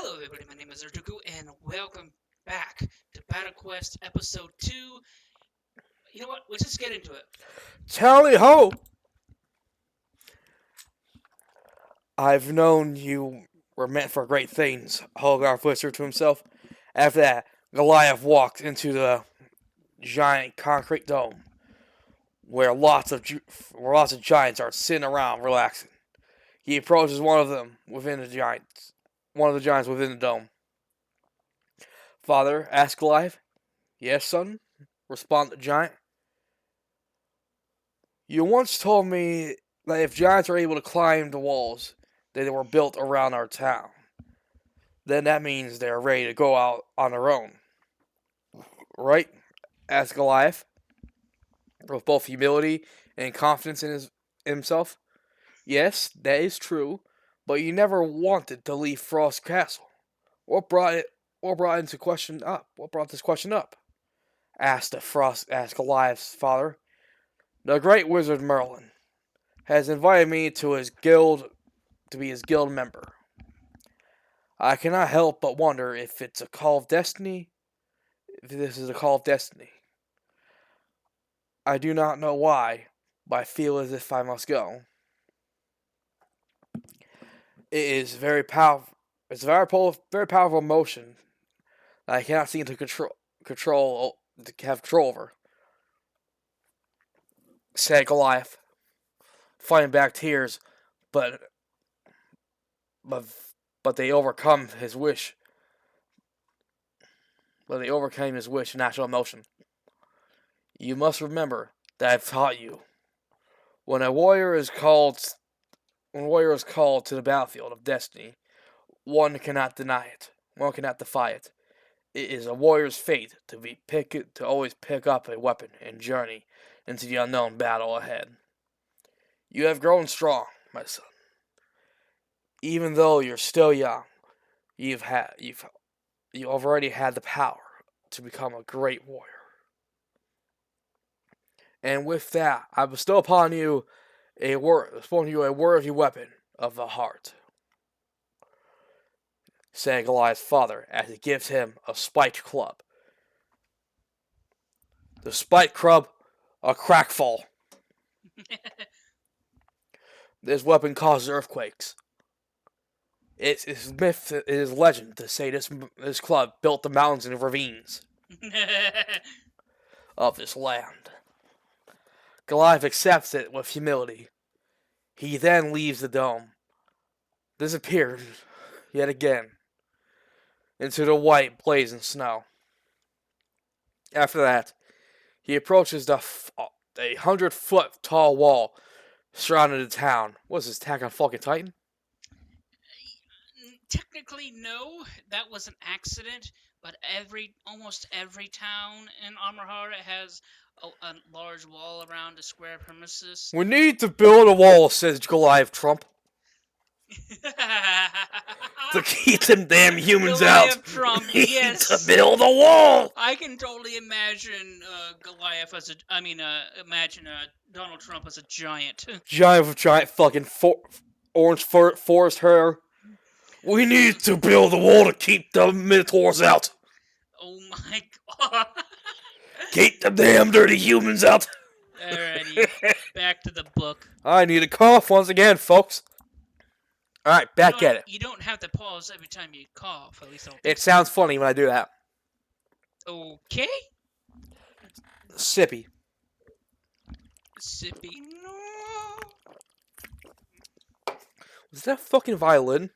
Hello, everybody. My name is Ertuku, and welcome back to Battle Quest Episode 2. You know what? Let's just get into it. Tally ho! I've known you were meant for great things, Holgar whispered to himself. After that, Goliath walked into the giant concrete dome, where lots of giants are sitting around relaxing. He approaches one of the giants within the dome. Father, asked Goliath. Yes, son, responded the giant. You once told me that if giants are able to climb the walls that were built around our town, then that means they're ready to go out on their own. Right? Asked Goliath, with both humility and confidence in himself. Yes, that is true, but you never wanted to leave Frost Castle. What brought it? What brought into question up? What brought this question up? Asked Goliath's father. The great wizard Merlin has invited me to his guild to be his guild member. I cannot help but wonder if it's a call of destiny. If this is a call of destiny. I do not know why, but I feel as if I must go. It is very powerful. It's a very powerful emotion that I cannot seem to have control over. Said Goliath, fighting back tears, but but but they overcome his wish. But they overcame his wish and natural emotion. You must remember that I've taught you. When a warrior is called to the battlefield of destiny, one cannot deny it. One cannot defy it. It is a warrior's fate to always pick up a weapon and journey into the unknown battle ahead. You have grown strong, my son. Even though you're still young, you've already had the power to become a great warrior. And with that, I bestow upon you a worthy weapon of the heart, said Goliath's father as he gives him a spiked club. The spiked club, a crackfall. This weapon causes earthquakes. It is legend to say this club built the mountains and ravines of this land. Goliath accepts it with humility. He then leaves the dome, disappears yet again into the white blazing snow. After that, he approaches a 100-foot tall wall surrounding the town. What's this, Attack on fucking Titan? Technically, no. That was an accident, but almost every town in Amrahara has a large wall around a square premises. We need to build a wall, says Goliath Trump. To keep them damn humans Goliath out. Trump, We need yes. to build a wall. I can totally imagine Goliath as imagine Donald Trump as a giant. Giant fucking orange forest hair. We need to build a wall to keep the minotaurs out. Oh my god. Keep the damn dirty humans out. Alrighty, back to the book. I need a cough once again, folks. Alright, back at it. You don't have to pause every time you cough, at least I don't It sounds funny when I do that. Okay. Sippy. Sippy, no. Was that a fucking violin?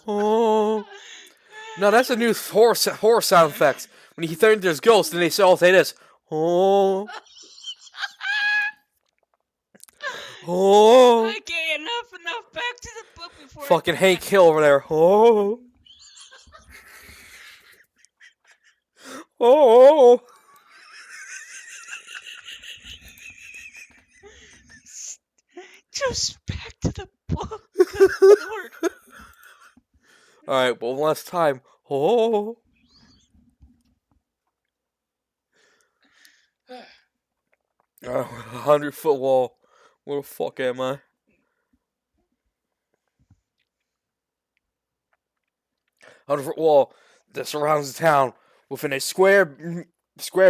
Oh. No, that's a new horror sound effects. When you think there's ghosts, then they all say this. Oh. Oh. Okay, enough. Back to the book before. Fucking Hank Hill over there. Oh. Oh. Just back to the book. Good Lord. Alright, well, last time. Oh. 100-foot wall. Where the fuck am I? 100-foot wall that surrounds the town within a square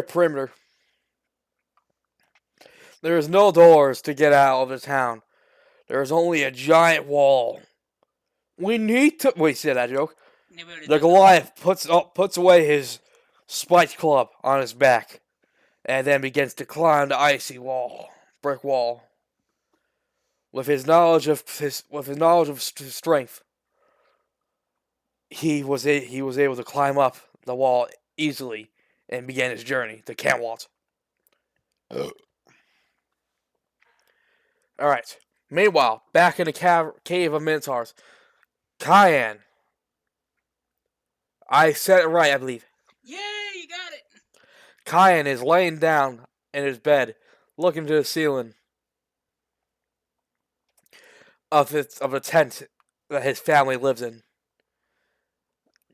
perimeter. There is no doors to get out of the town. There is only a giant wall. We need to. Wait, say that joke. Nobody The does that. Goliath puts away his spiked club on his back, and then begins to climb the icy brick wall. With his knowledge of strength, he was able to climb up the wall easily and began his journey to Camelot. All right. Meanwhile, back in the cave of Minotaurs, Cayenne. I said it right, I believe. Yay, you got it. Cayenne is laying down in his bed, looking to the ceiling of a tent that his family lives in.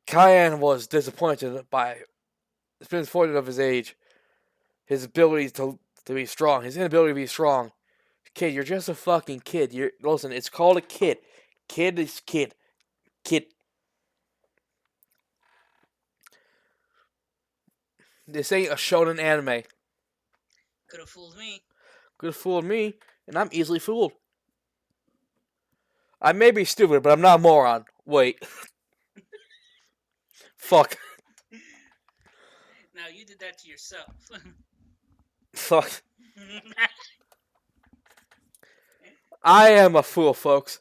Cayenne was disappointed of his age, his ability to be strong, his inability to be strong. Kid, you're just a fucking kid. Listen, it's called a kid. Kid is kid. Kid. This ain't a shonen anime. Could have fooled me. Could have fooled me, and I'm easily fooled. I may be stupid, but I'm not a moron. Wait. Fuck. Now you did that to yourself. Fuck. I am a fool, folks.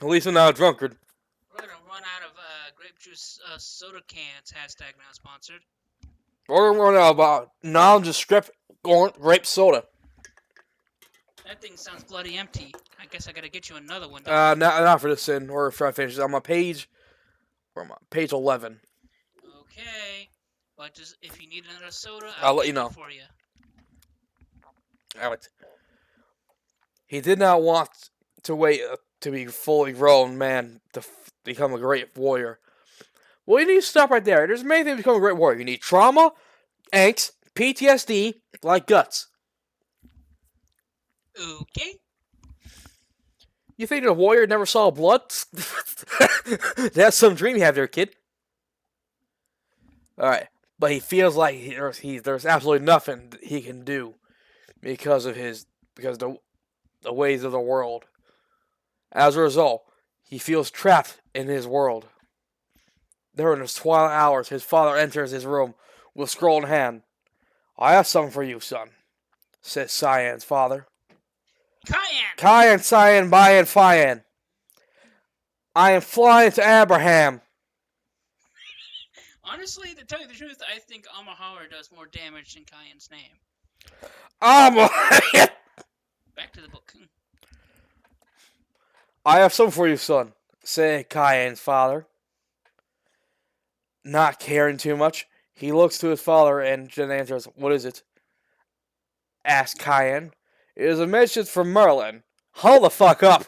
At least I'm not a drunkard. We're gonna run out of grape juice soda cans. Hashtag not sponsored. We're gonna run out about nondescript grape soda. That thing sounds bloody empty. I guess I gotta get you another one. Not for this sin or for I finish. I'm on page 11. Okay, but just if you need another soda, I'll let you know. For you. Alright. He did not want to wait to be fully grown man to become a great warrior. Well, you need to stop right there. There's many things to become a great warrior. You need trauma, angst, PTSD, like guts. Okay. You think a warrior never saw blood? That's some dream you have there, kid. Alright. But he feels like there's absolutely nothing he can do because of the ways of the world. As a result, he feels trapped in his world. During his twilight hours, his father enters his room with scroll in hand. I have something for you, son, says Cyan's father. Cayenne, Cyan, Bayan, Fyan. I am flying to Abraham. Honestly, to tell you the truth, I think Amahara does more damage than Cayenne's name. Back to the book. I have something for you, son, said Cayenne's father. Not caring too much, he looks to his father and then answers, "What is it?" asked Cayenne. "It is a message from Merlin." Hold the fuck up.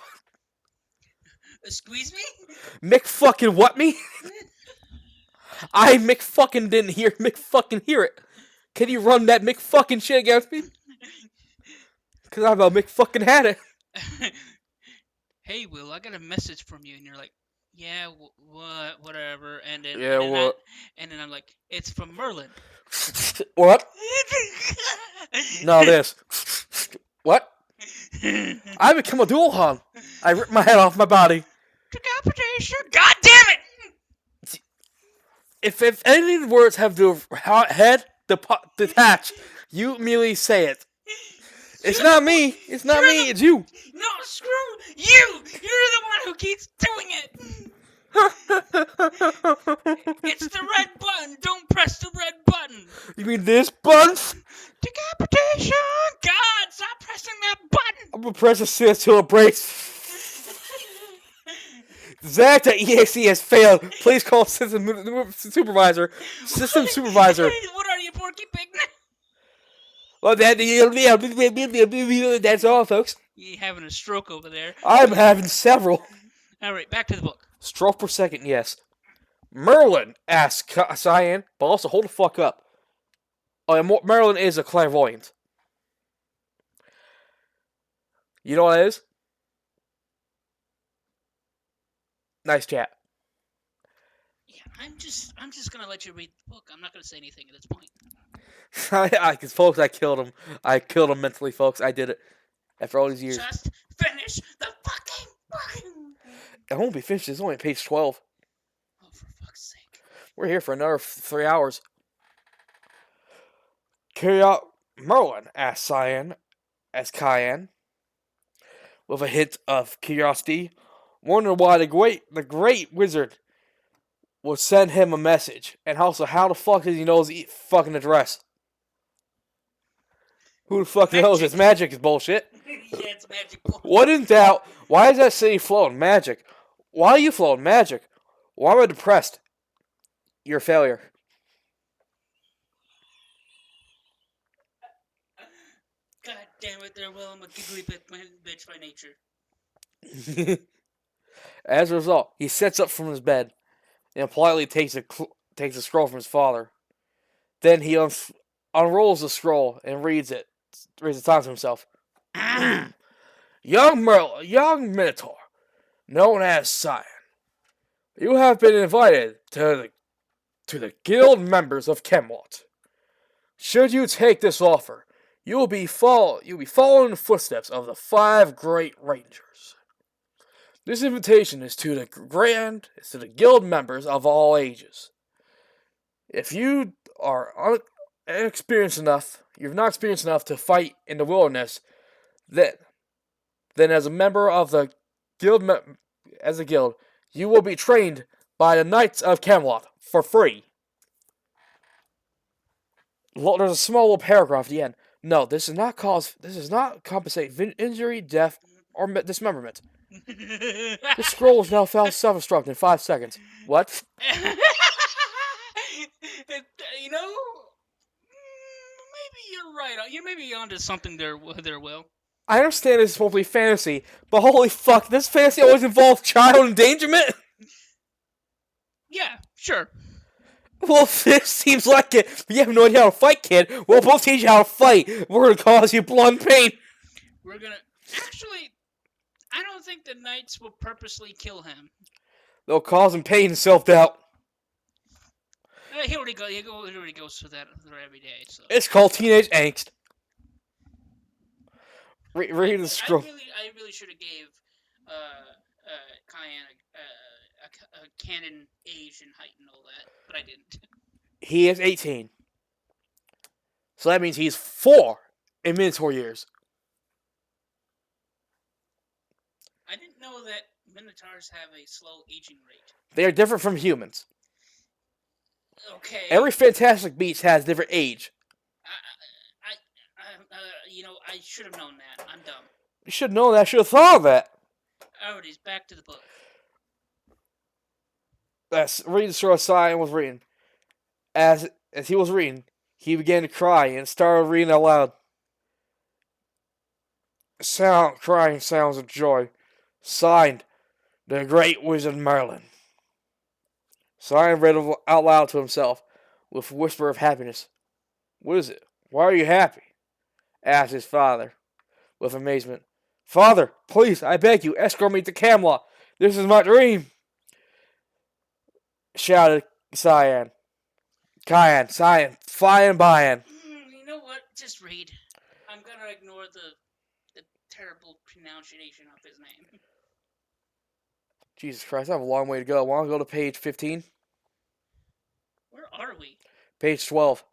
Squeeze me? Mick fucking what me? I Mick fucking didn't hear Mick fucking hear it. Can you run that Mick fucking shit against me? Cause I about Mick fucking had it. Hey Will, I got a message from you, and you're like, yeah, whatever, and then what? And then I'm like, it's from Merlin. What? No, this. What? I become a dual Han. I rip my head off my body. Decapitation! God damn it! If any of the words have the head detached, you immediately say it. It's not me. It's not me. It's you. No, screw you! You're the one who keeps doing it! It's the red button! Don't press the red button! You mean this button? Decapitation! God, stop pressing that button! I'm gonna press the CS to a brace. Zach.exe has failed. Please call system supervisor. System supervisor. What are you, Porky Pig? Well, that's all, folks. You having a stroke over there? I'm having several. All right, back to the book. Stroke per second, yes. Merlin asks Cyan, but also hold the fuck up. Oh, and Merlin is a clairvoyant. You know what it is? Nice chat. Yeah, I'm just gonna let you read the book. I'm not gonna say anything at this point. Because folks, I killed him. I killed him mentally, folks. I did it after all these years. Just finish the fucking book. It won't be finished. It's only page 12. Oh, for fuck's sake! We're here for another 3 hours. Merlin asked Cayenne, with a hint of curiosity, wondering why the great wizard would send him a message, and also how the fuck does he know his fucking address? Who the fuck knows? It's magic is bullshit. Yeah, it's magic bullshit. What in doubt? Why is that city floating magic? Why are you floating magic? Why am I depressed? You're a failure. God damn it, there. Well, I'm a giggly bitch by nature. As a result, he sits up from his bed and politely takes a scroll from his father. Then he unrolls the scroll and reads it on to himself. young Minotaur, known as Cyan, you have been invited to the guild members of Camelot. Should you take this offer, you will be following the footsteps of the 5 great rangers. This invitation is to the guild members of all ages. If you are inexperienced enough, you've not experienced enough to fight in the wilderness, then as a member of the guild, you will be trained by the Knights of Camelot for free. There's a small little paragraph at the end. No, this does not compensate injury, death, or dismemberment. This scroll is now self-destruct in 5 seconds. What? You know, maybe you're right. You may be onto something there, Will. I understand this is supposed to be fantasy, but holy fuck, this fantasy always involves child endangerment? Yeah, sure. Well, this seems like it. But you have no idea how to fight, kid. We'll both teach you how to fight. We're gonna cause you blood and pain. We're gonna... Actually, I don't think the knights will purposely kill him. They'll cause him pain and self-doubt. He already goes through that every day. So. It's called teenage angst. Read the scroll. I really should have gave Cayenne a canon age and height and all that, but I didn't. He is 18. So that means he's 4 in Minotaur years. I didn't know that Minotaurs have a slow aging rate. They are different from humans. Okay. Every fantastic beast has different age. I should have known that. I'm dumb. You should know that. I should have thought of that. Alrighty, back to the book. Read the story Cyan was reading. As he was reading, he began to cry and started reading out loud. Crying sounds of joy. Signed, the great wizard Merlin. Cyan read out loud to himself with a whisper of happiness. What is it? Why are you happy? Asked his father with amazement. Father, please, I beg you, escort me to Camelot. This is my dream. Shouted Cyan, flying by. You know what? Just read. I'm gonna ignore the terrible pronunciation of his name. Jesus Christ, I have a long way to go. I want to go to page 15? Where are we? Page 12.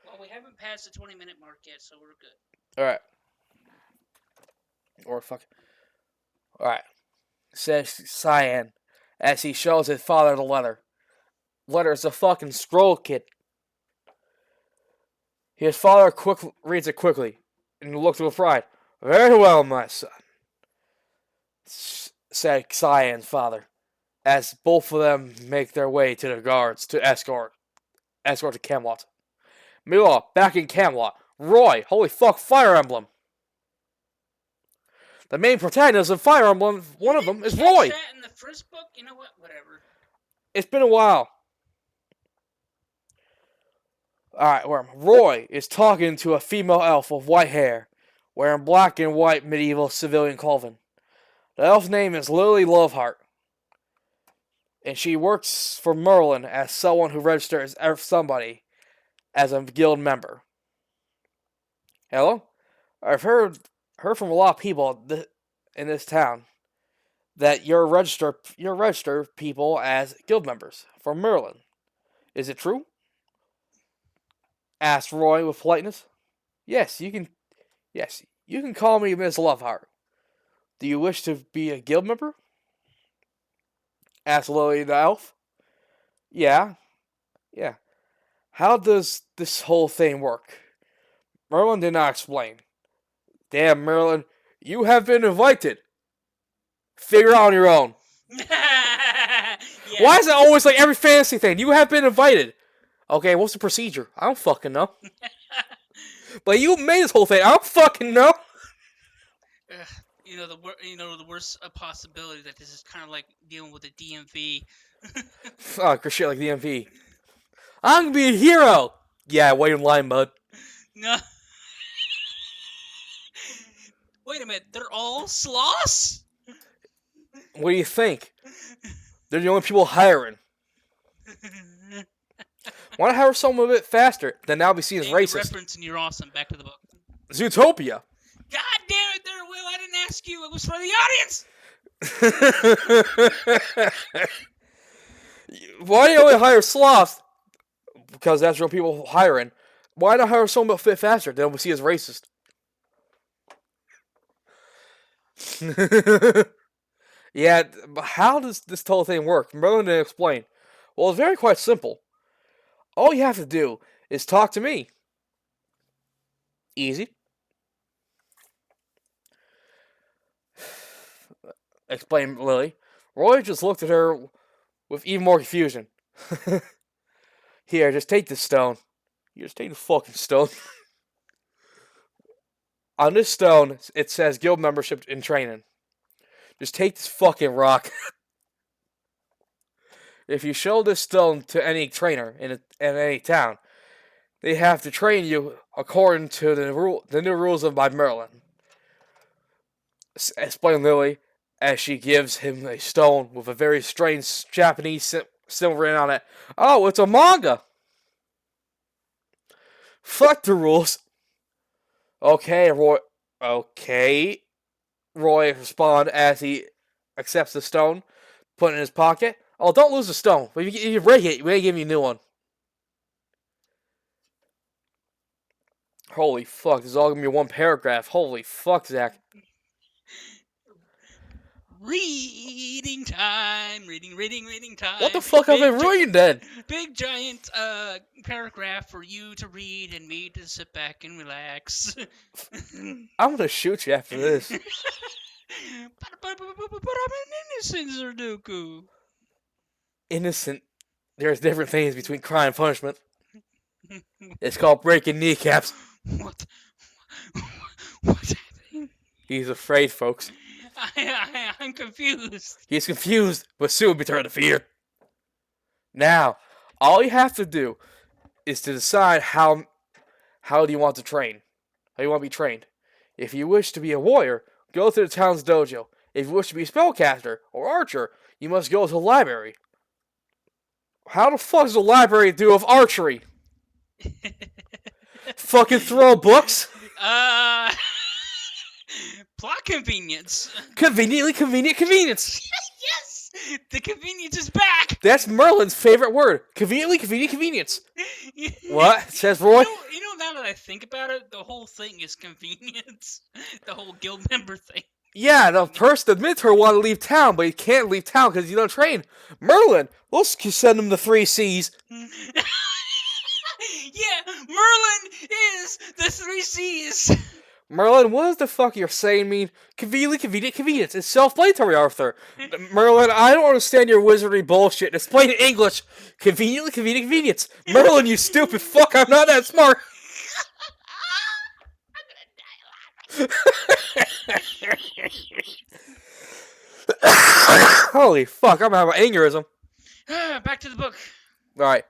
Well, we haven't passed the 20-minute mark yet, so we're good. Alright. Or fuck. Alright. Says Cyan as he shows his father the letter. Letter is a fucking scroll, kid. His father reads it quickly and looks with pride. Very well, my son, said Cyan's father, as both of them make their way to the guards to escort to Camelot. Meanwhile, back in Camelot, Roy, holy fuck, Fire Emblem. The main protagonist of Fire Emblem, one of them, is Roy. That in the first book? You know what? Whatever. It's been a while. Alright, where Roy is talking to a female elf with white hair, wearing black and white medieval civilian clothing. The elf's name is Lily Loveheart, and she works for Merlin as someone who registers somebody as a guild member. Hello? I've heard from a lot of people in this town that you're registered people as guild members for Merlin. Is it true? Asked Roy with politeness. Yes, you can. Yes, you can call me Miss Loveheart. Do you wish to be a guild member? Asked Lily the elf. Yeah, yeah. How does this whole thing work? Merlin did not explain. Damn, Merlin, you have been invited. Figure it out on your own. Yeah. Why is it always like every fantasy thing? You have been invited. Okay, what's the procedure? I don't fucking know. But you made this whole thing. I don't fucking know. The worst possibility that this is kind of like dealing with the DMV. Oh, shit like the MV. I'm gonna be a hero. Yeah, wait in line, bud. No. Wait a minute, they're all sloths? What do you think? They're the only people hiring. Want to hire someone a bit faster? Then now be seen as racist. Reference and you're awesome. Back to the book. Zootopia. God damn it, there, Will! I didn't ask you. It was for the audience. Why do you only hire sloths? Because that's what people hiring. Why not hire someone a bit faster? Then we see as racist. Yeah, but how does this whole thing work? Merlin didn't explain. Well, it's very quite simple. All you have to do is talk to me. Easy. Explained Lily. Roy just looked at her with even more confusion. Here, just take this stone. You just take the fucking stone. On this stone, it says guild membership and training. Just take this fucking rock. If you show this stone to any trainer in any town, they have to train you according to the new rules of by Merlin. Explained Lily as she gives him a stone with a very strange Japanese symbol written on it. Oh, it's a manga! Fuck the rules. Okay, Roy. Okay. Roy responds as he accepts the stone, put it in his pocket. Oh, don't lose the stone. If you break it, we may give you a new one. Holy fuck, this is all gonna be one paragraph. Holy fuck, Zach. Reading time. Reading time. What the fuck have I been reading then? Big giant paragraph for you to read and me to sit back and relax. I'm gonna shoot you after this. But I'm an innocent Zerduku. Innocent. There's different things between crime and punishment. It's called breaking kneecaps. What's happening? He's afraid, folks. I'm confused. He's confused, but soon be turned to fear. Now, all you have to do is to decide how do you want to train. How you want to be trained. If you wish to be a warrior, go to the town's dojo. If you wish to be a spellcaster or archer, you must go to the library. How the fuck does the library do with archery? Fucking throw books? Plot convenience. Conveniently convenient convenience. Yes! The convenience is back! That's Merlin's favorite word. Conveniently convenient convenience. What? Says Roy? Now that I think about it, the whole thing is convenience. The whole guild member thing. Yeah, the mentor want to leave town, but he can't leave town because you don't train. Merlin, let's send him the 3 C's. Yeah, Merlin is the 3 C's. Merlin, what does the fuck you're saying mean? Conveniently convenient convenience. It's self-explanatory, Arthur. Merlin, I don't understand your wizardry bullshit. It's plain English. Conveniently convenient convenience. Merlin, you stupid fuck. I'm not that smart. I'm gonna die. Holy fuck, I'm gonna have an aneurysm. Back to the book. Alright.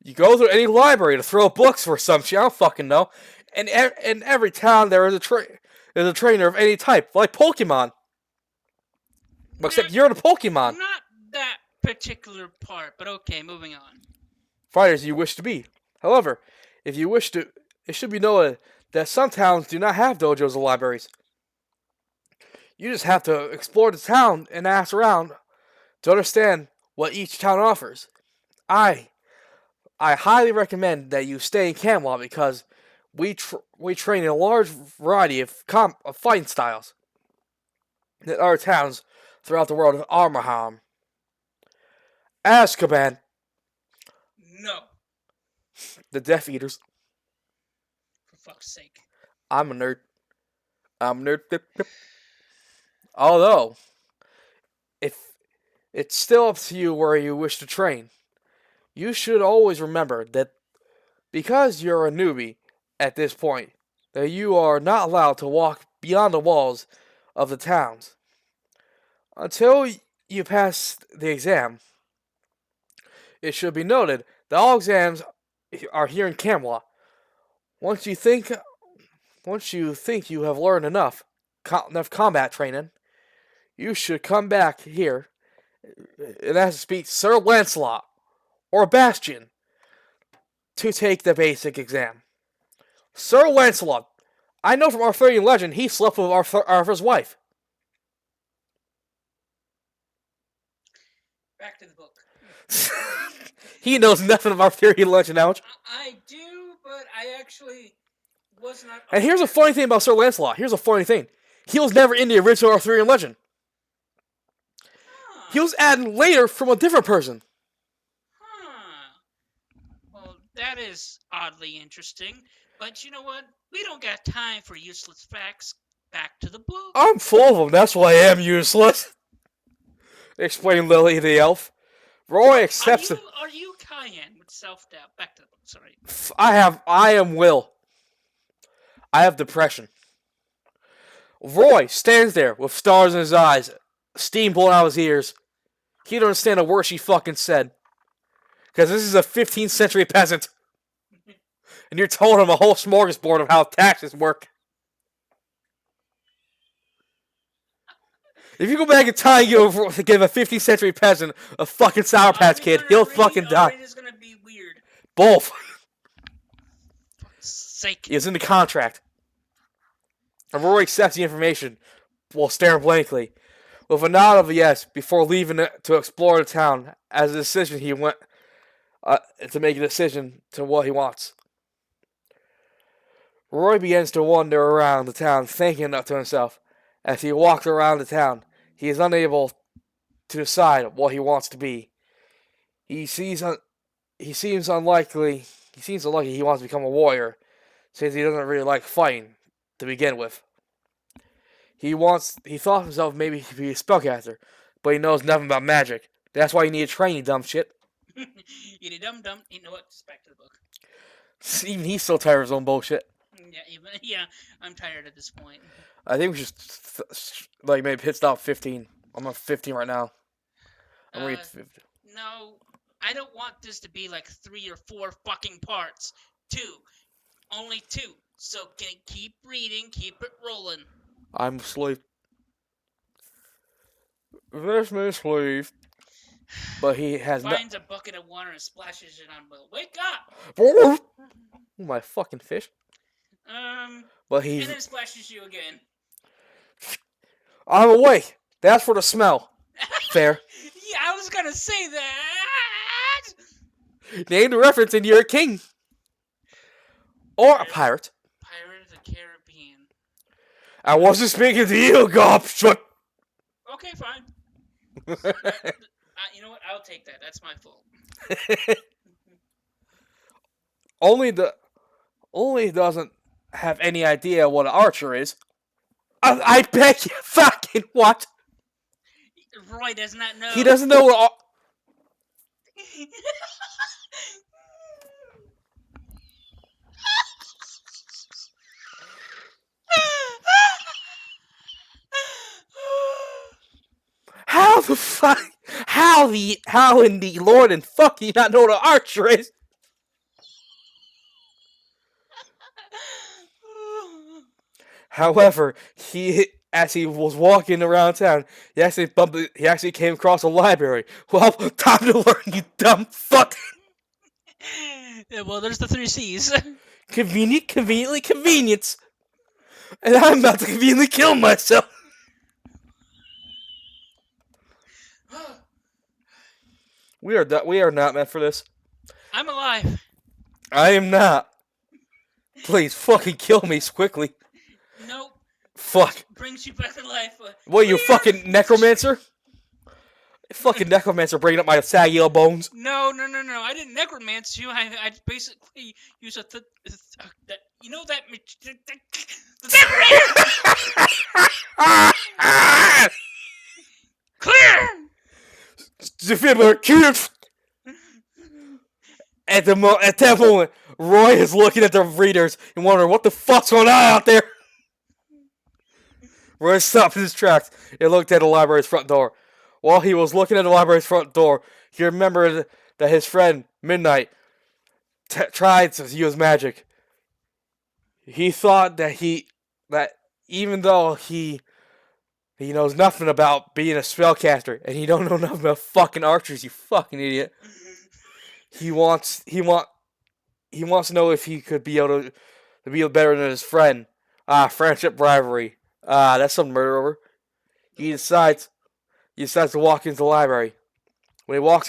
You go to any library to throw books for some shit. I don't fucking know. And in every town there is a trainer of any type, like Pokemon. Not Except you're the Pokemon not that particular part, but okay, moving on. fighters you wish to be. However, if you wish to, it should be noted that some towns do not have dojos or libraries. You just have to explore the town and ask around to understand what each town offers. I I highly recommend that you stay in Camelot because we train a large variety of fighting styles in other towns throughout the world of Armaham. Azkaban, No, the Death Eaters. for fuck's sake. I'm a nerd. I'm a nerd. Although, if it's still up to you where you wish to train, you should always remember that because you're a newbie at this point, that you are not allowed to walk beyond the walls of the towns. Until you pass the exam, it should be noted that all exams are here in Camelot. Once you think you have learned enough combat training, you should come back here and ask to speak Sir Lancelot or Bastion to take the basic exam. Sir Lancelot, I know from Arthurian legend he slept with Arthur's wife. Back to the book. He knows nothing of Arthurian legend, ouch. I do, but I actually was not. And here's a funny thing about Sir Lancelot. Here's a funny thing. He was never in the original Arthurian legend. He was added later from a different person. Well, that is oddly interesting. But you know what? We don't got time for useless facts. Back to the book. I'm full of them. That's why I am useless. Explained Lily the elf. Roy accepts it. Are you Cayenne with self-doubt? Back to the book. Sorry. I am Will. I have depression. Roy stands there with stars in his eyes, steam blowing out his ears. He don't understand a word she fucking said. Because this is a 15th century peasant. And you're telling him a whole smorgasbord of how taxes work. If you go back in time and give a 15th century peasant a fucking Sour Patch Kid, he'll fucking die. It is gonna be weird. Both. Sake. It's in the contract. And Rory accepts the information while staring blankly, with a nod of a yes before leaving to explore the town. As a decision, he went to make a decision to what he wants. Roy begins to wander around the town, thinking to himself. As he walks around the town, he is unable to decide what he wants to be. He seems unlikely he wants to become a warrior, since he doesn't really like fighting to begin with. He thought himself maybe he'd be a spellcaster, but he knows nothing about magic. That's why you need a training, dumb shit. You dumb. You know what? Just back to the book. Even he's still tired of his own bullshit. Yeah, I'm tired at this point. I think we should maybe hit stop 15. I'm on 15 right now. I'm reading 15. No, I don't want this to be like 3 or 4 fucking parts. 2. Only 2. So keep reading, keep it rolling. I'm asleep. This me sleep. But he has finds a bucket of water and splashes it on Will. Wake up! Oh, my fucking fish. But and then splashes you again. I'm awake. That's for the smell. Fair. Yeah, I was gonna say that. Name the reference and you're a king. Or a pirate. Pirate of the Caribbean. I wasn't speaking to you, gobshite. Okay, fine. You know what? I'll take that. That's my fault. Only doesn't have any idea what an archer is. I bet you fucking what? Roy does not know. He doesn't know what. How the fuck? How in the Lord and fuck you not know what an archer is? However, as he was walking around town, he actually came across a library. Well, time to learn, you dumb fuck. Yeah, well, there's the three C's. Conveniently, convenience. And I'm about to conveniently kill myself. We are not meant for this. I'm alive. I am not. Please fucking kill me quickly. Nope. Fuck. Brings you back to life. What, you fucking necromancer? Fucking necromancer bringing up my saggy old bones. No. I didn't necromance you. I basically use that. You know that. Clear. Defibrillator, cute. At that moment, Roy is looking at the readers and wondering what the fuck's going on out there. Roy stopped in his tracks and looked at the library's front door. While he was looking at the library's front door, he remembered that his friend, Midnight, tried to use magic. He thought that even though he knows nothing about being a spellcaster and he don't know nothing about fucking archers, you fucking idiot. He wants to know if he could be able to be better than his friend. Friendship rivalry. That's some murder over. He decides to walk into the library. When he walked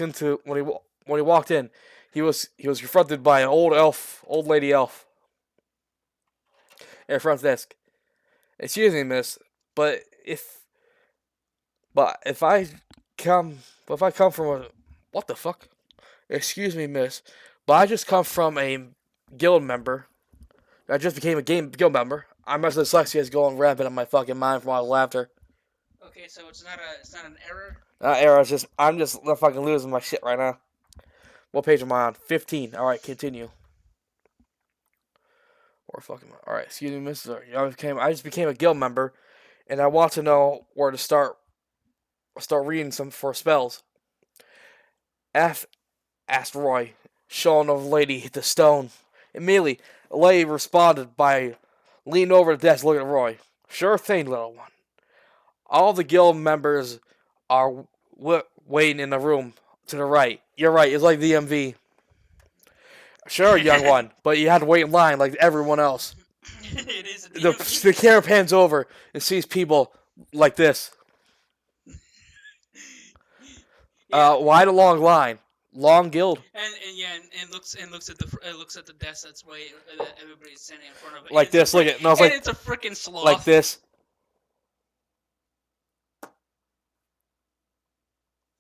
in, he was confronted by an old lady elf, at the front desk. Excuse me, miss, but if I come from a, what the fuck? Excuse me, miss, but I just come from a guild member. I just became a guild member. I'm as dyslexia is going rampant in my fucking mind from all the laughter. Okay, so it's not an error. Error. I'm just fucking losing my shit right now. What page am I on? 15. All right, continue. Or fucking. All right, excuse me, miss. I just became a guild member, and I want to know where to start reading some for spells. Asked Roy, showing the lady the stone. Immediately, the lady responded by leaning over the desk, looking at Roy. Sure thing, little one. All the guild members are waiting in the room to the right. You're right, it's like the DMV. Sure, young one, but you had to wait in line like everyone else. It is a DMV. The camera pans over and sees people like this. Yeah. Why the long line? Long guild. And looks at the desk that's way that everybody's standing in front of it. Like this, look at, no, it's a freaking sloth. Like this.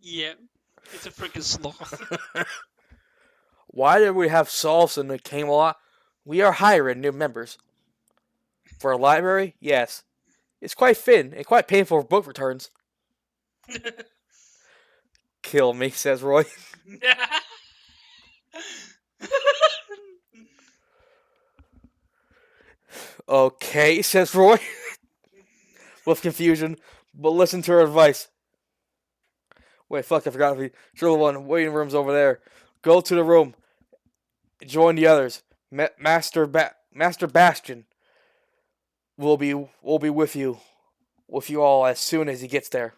Yeah, it's a freaking sloth. Why did we have solves in the Camelot? We are hiring new members. For a library? Yes. It's quite thin and quite painful for book returns. Kill me, says Roy. Okay, says Roy. With confusion, but listen to her advice. Wait, fuck, I forgot. Sure, the one waiting room's over there. Go to the room. Join the others. Master Bastion will be with you all as soon as he gets there.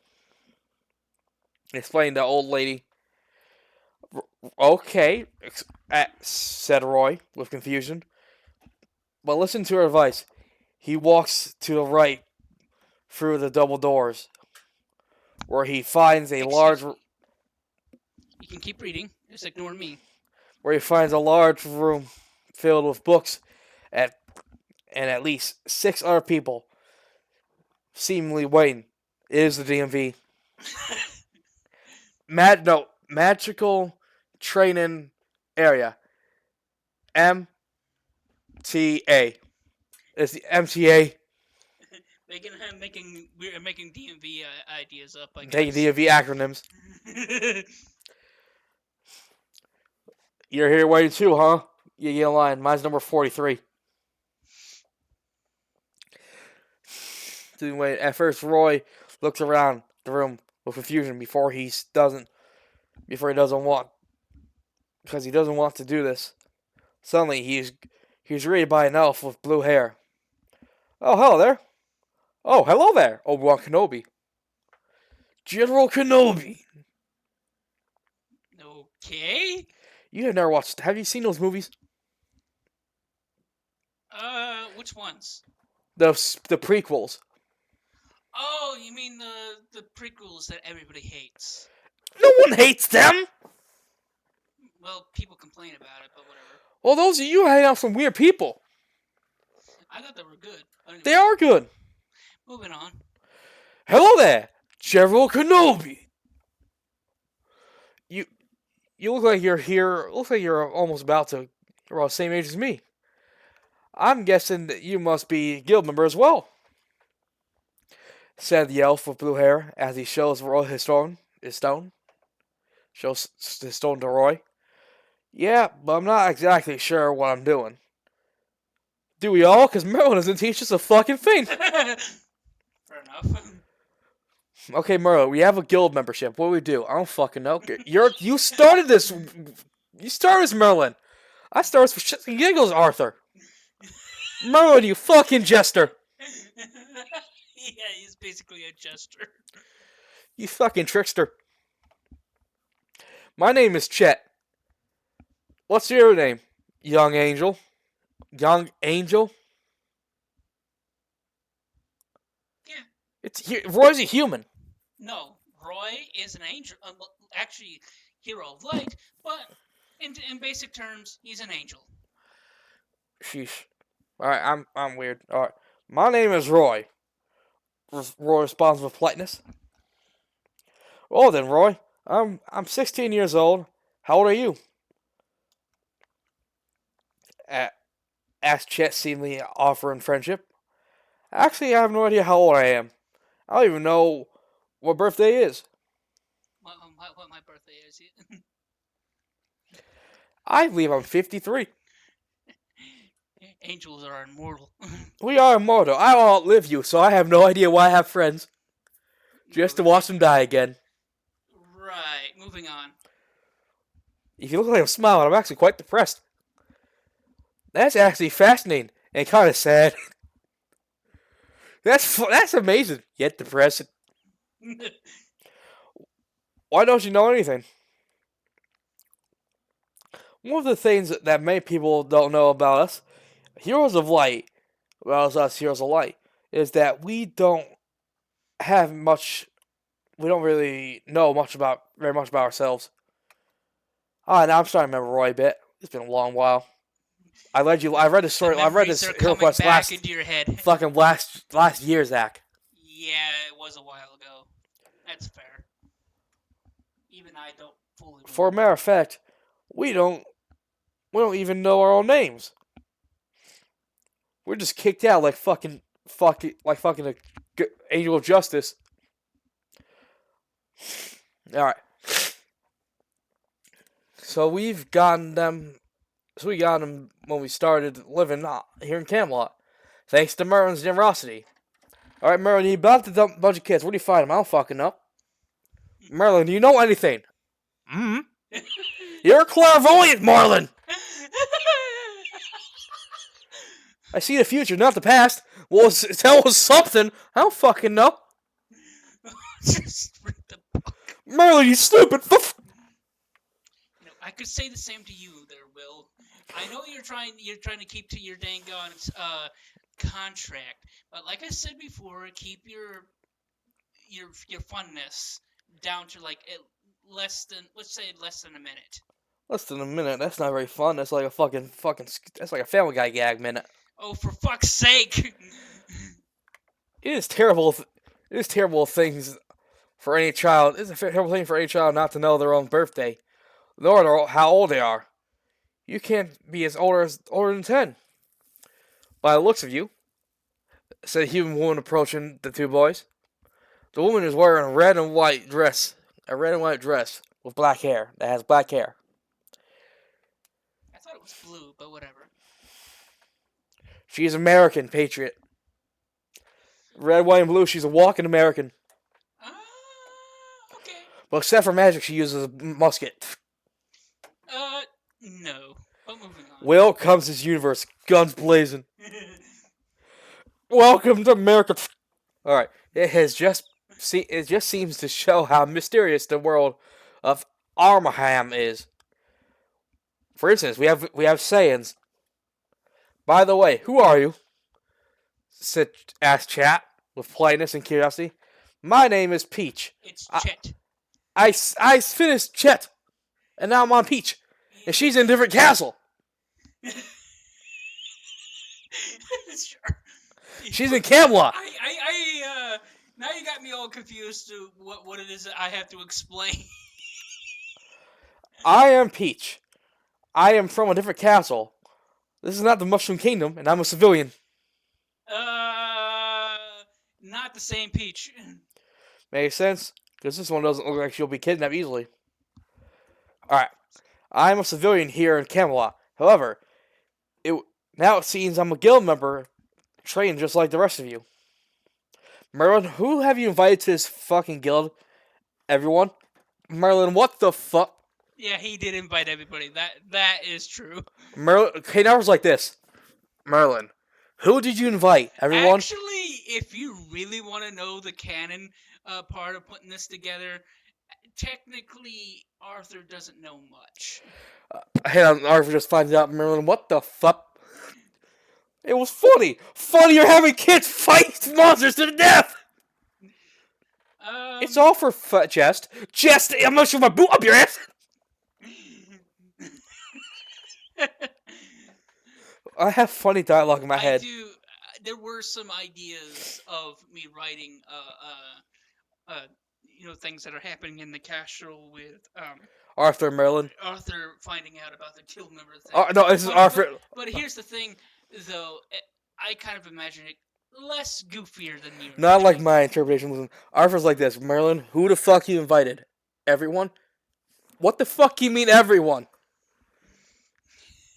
Explained the old lady. Okay, said Roy with confusion. But listen to her advice. He walks to the right through the double doors, where he finds a large. You can keep reading. Just ignore me. Where he finds a large room filled with books, and at least 6 other people, seemingly waiting. It is the DMV. Magical training area. MTA. It's the MTA. We're making DMV ideas up. I guess. Taking DMV acronyms. You're here waiting too, huh? You get in line. Mine's number 43. At first, Roy looks around the room with confusion because he doesn't want to do this. Suddenly, he's greeted by an elf with blue hair. Oh, hello there. Oh, hello there, Obi-Wan Kenobi. General Kenobi. Okay. You have never watched. Have you seen those movies? Which ones? The prequels. Oh, you mean the prequels that everybody hates? No one hates them. Well, people complain about it, but whatever. Well, those of you hang out with some weird people. I thought they were good. They Anyways, are good. moving on. Hello there, General Kenobi. You you look like you're here. Looks like you're almost about to. You're about the same age as me. I'm guessing that you must be a guild member as well," said the elf with blue hair as he shows Roy his stone. His stone shows his stone to Roy. "Yeah, but I'm not exactly sure what I'm doing." "Do we all? Because Merlin doesn't teach us a fucking thing." Fair enough. "Okay, Merlin, we have a guild membership. What do we do?" "I don't fucking know. You started this. You started this, Merlin. I started for shits and giggles, Arthur. Merlin, you fucking jester. Yeah, he's basically a jester. You fucking trickster. My name is Chet. What's your name, young angel? Young angel? Yeah. Roy's a human. No, Roy is an angel. Actually, hero of light, but in basic terms, he's an angel. Sheesh. Alright, I'm weird. Alright. My name is Roy. Roy responds with politeness. "Oh then, Roy. I'm 16 years old. How old are you?" Asked Chet, seemingly offering friendship. "Actually, I have no idea how old I am. I don't even know what birthday is. What my birthday is? I believe I'm 53. Angels are immortal. We are immortal. I will outlive you, so I have no idea why I have friends. Just to watch them die again. Right. Moving on. If you look like I'm smiling, I'm actually quite depressed. That's actually fascinating and kind of sad. That's amazing, yet depressing. Why don't you know anything? One of the things that many people don't know about us, Heroes of Light, well, us Heroes of Light, is that we don't have much. We don't really know very much about ourselves. Ah, now I'm starting to remember Roy a bit. It's been a long while. I read the The story. I read memories this are Hero coming Quest back into your head. last year, Zach. Yeah, it was a while ago. That's fair. Even I don't fully For a remember. matter of fact, we don't even know our own names. We're just kicked out like fucking a angel of justice. All right. So we've gotten them. So we got them when we started living here in Camelot, thanks to Merlin's generosity. All right, Merlin, you about to dump a bunch of kids. Where do you find them? I don't fucking know. Merlin, do you know anything? Hmm. You're clairvoyant, Marlin. I see the future, not the past. Well, tell us something. I don't fucking know. Just read the book. Merlin, you stupid. I could say the same to you, there, Will. I know you're trying to keep to your dang on contract, but like I said before, keep your funness down to like less than, let's say, less than a minute. Less than a minute. That's not very fun. That's like a fucking. That's like a Family Guy gag minute. Oh, for fuck's sake! It is terrible. It is terrible things for any child. It's a terrible thing for any child not to know their own birthday, nor how old they are. You can't be as older than 10. By the looks of you, said a human woman approaching the two boys. The woman is wearing a red and white dress with black hair. That has black hair. I thought it was blue, but whatever. She's American patriot. Red, white, and blue. She's a walking American. Okay. But except for magic, she uses a musket. No. But moving on. Will comes his universe, guns blazing. Welcome to America. All right, it just seems to show how mysterious the world of Armaham is. For instance, we have Saiyans. By the way, who are you? Asked Chat with politeness and curiosity. My name is Peach. It's I, Chet. I finished Chet, and now I'm on Peach, and she's in a different castle. Sure. She's in Camelot. Now you got me all confused to what it is that I have to explain. I am Peach. I am from a different castle. This is not the Mushroom Kingdom, and I'm a civilian. Not the same Peach. Makes sense? Because this one doesn't look like she'll be kidnapped easily. Alright. I'm a civilian here in Camelot. However, now it seems I'm a guild member, trained just like the rest of you. Merlin, who have you invited to this fucking guild? Everyone? Merlin, what the fuck? Yeah, he did invite everybody. That is true. Merlin, okay, now it's like this. Merlin, who did you invite? Everyone? Actually, if you really want to know the canon part of putting this together, technically Arthur doesn't know much. Hang on, Arthur just finds out. Merlin, what the fuck? It was funny. Funnier having kids fight monsters to the death. It's all for jest. Jest. I'm not sure my boot up your ass. I have funny dialogue in my head. There were some ideas of me writing, things that are happening in the castle with Arthur and Merlin. Arthur finding out about the guild member thing. No, this is Arthur. But here's the thing, though. I kind of imagine it less goofier than you. Not like my interpretation. Listen, Arthur's like this. Merlin, who the fuck you invited? Everyone? What the fuck you mean everyone?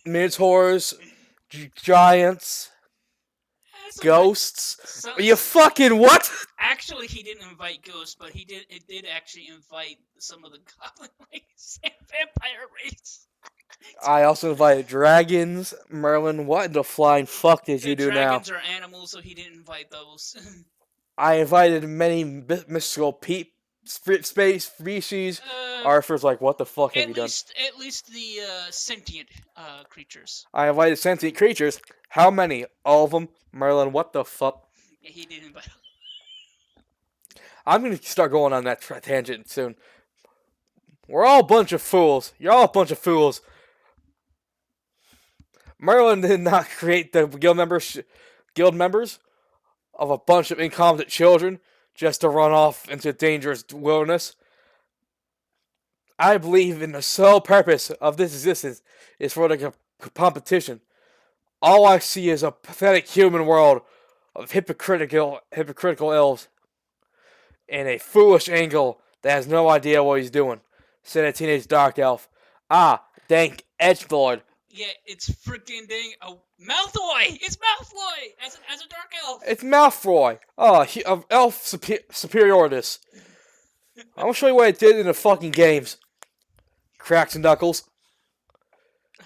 Minotaurs, giants, ghosts. You fucking what? Actually, he didn't invite ghosts, but it did actually invite some of the goblin race and vampire race. I also invited dragons. Merlin, what in the flying fuck did you do now? Dragons are animals, so he didn't invite those. I invited many mystical space species. Arthur's like, what the fuck have you done? At least the sentient creatures. I invited sentient creatures. How many? All of them? Merlin, what the fuck? Yeah, he didn't invite them. I'm going to start going on that tangent soon. We're all a bunch of fools. You're all a bunch of fools. Merlin did not create the guild members of a bunch of incompetent children just to run off into dangerous wilderness. I believe in the sole purpose of this existence is for the competition. All I see is a pathetic human world of hypocritical elves and a foolish angel that has no idea what he's doing, said a teenage dark elf. Ah, dank edgelord. Yeah, it's freaking dang Malfoy! It's Malfoy as a dark elf. It's Malfoy. Of elf superioritas. I'm gonna show you what I did in the fucking games. Cracks and knuckles.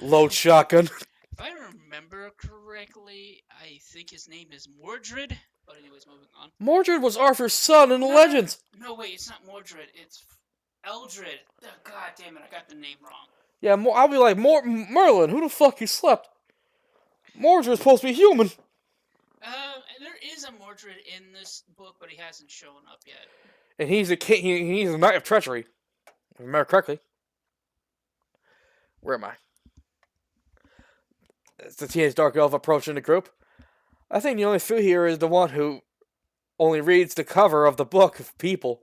Load shotgun. If I remember correctly, I think his name is Mordred. But anyways, moving on. Mordred was Arthur's son in the legends. No, wait, it's not Mordred. It's Eldred. Oh, God damn it, I got the name wrong. Yeah, I'll be like, Merlin, who the fuck you slept? Mordred's supposed to be human. There is a Mordred in this book, but he hasn't shown up yet. And he's a king. He's a knight of treachery. If I remember correctly. Where am I? It's the teenage dark elf approaching the group. I think the only fool here is the one who only reads the cover of the book of people,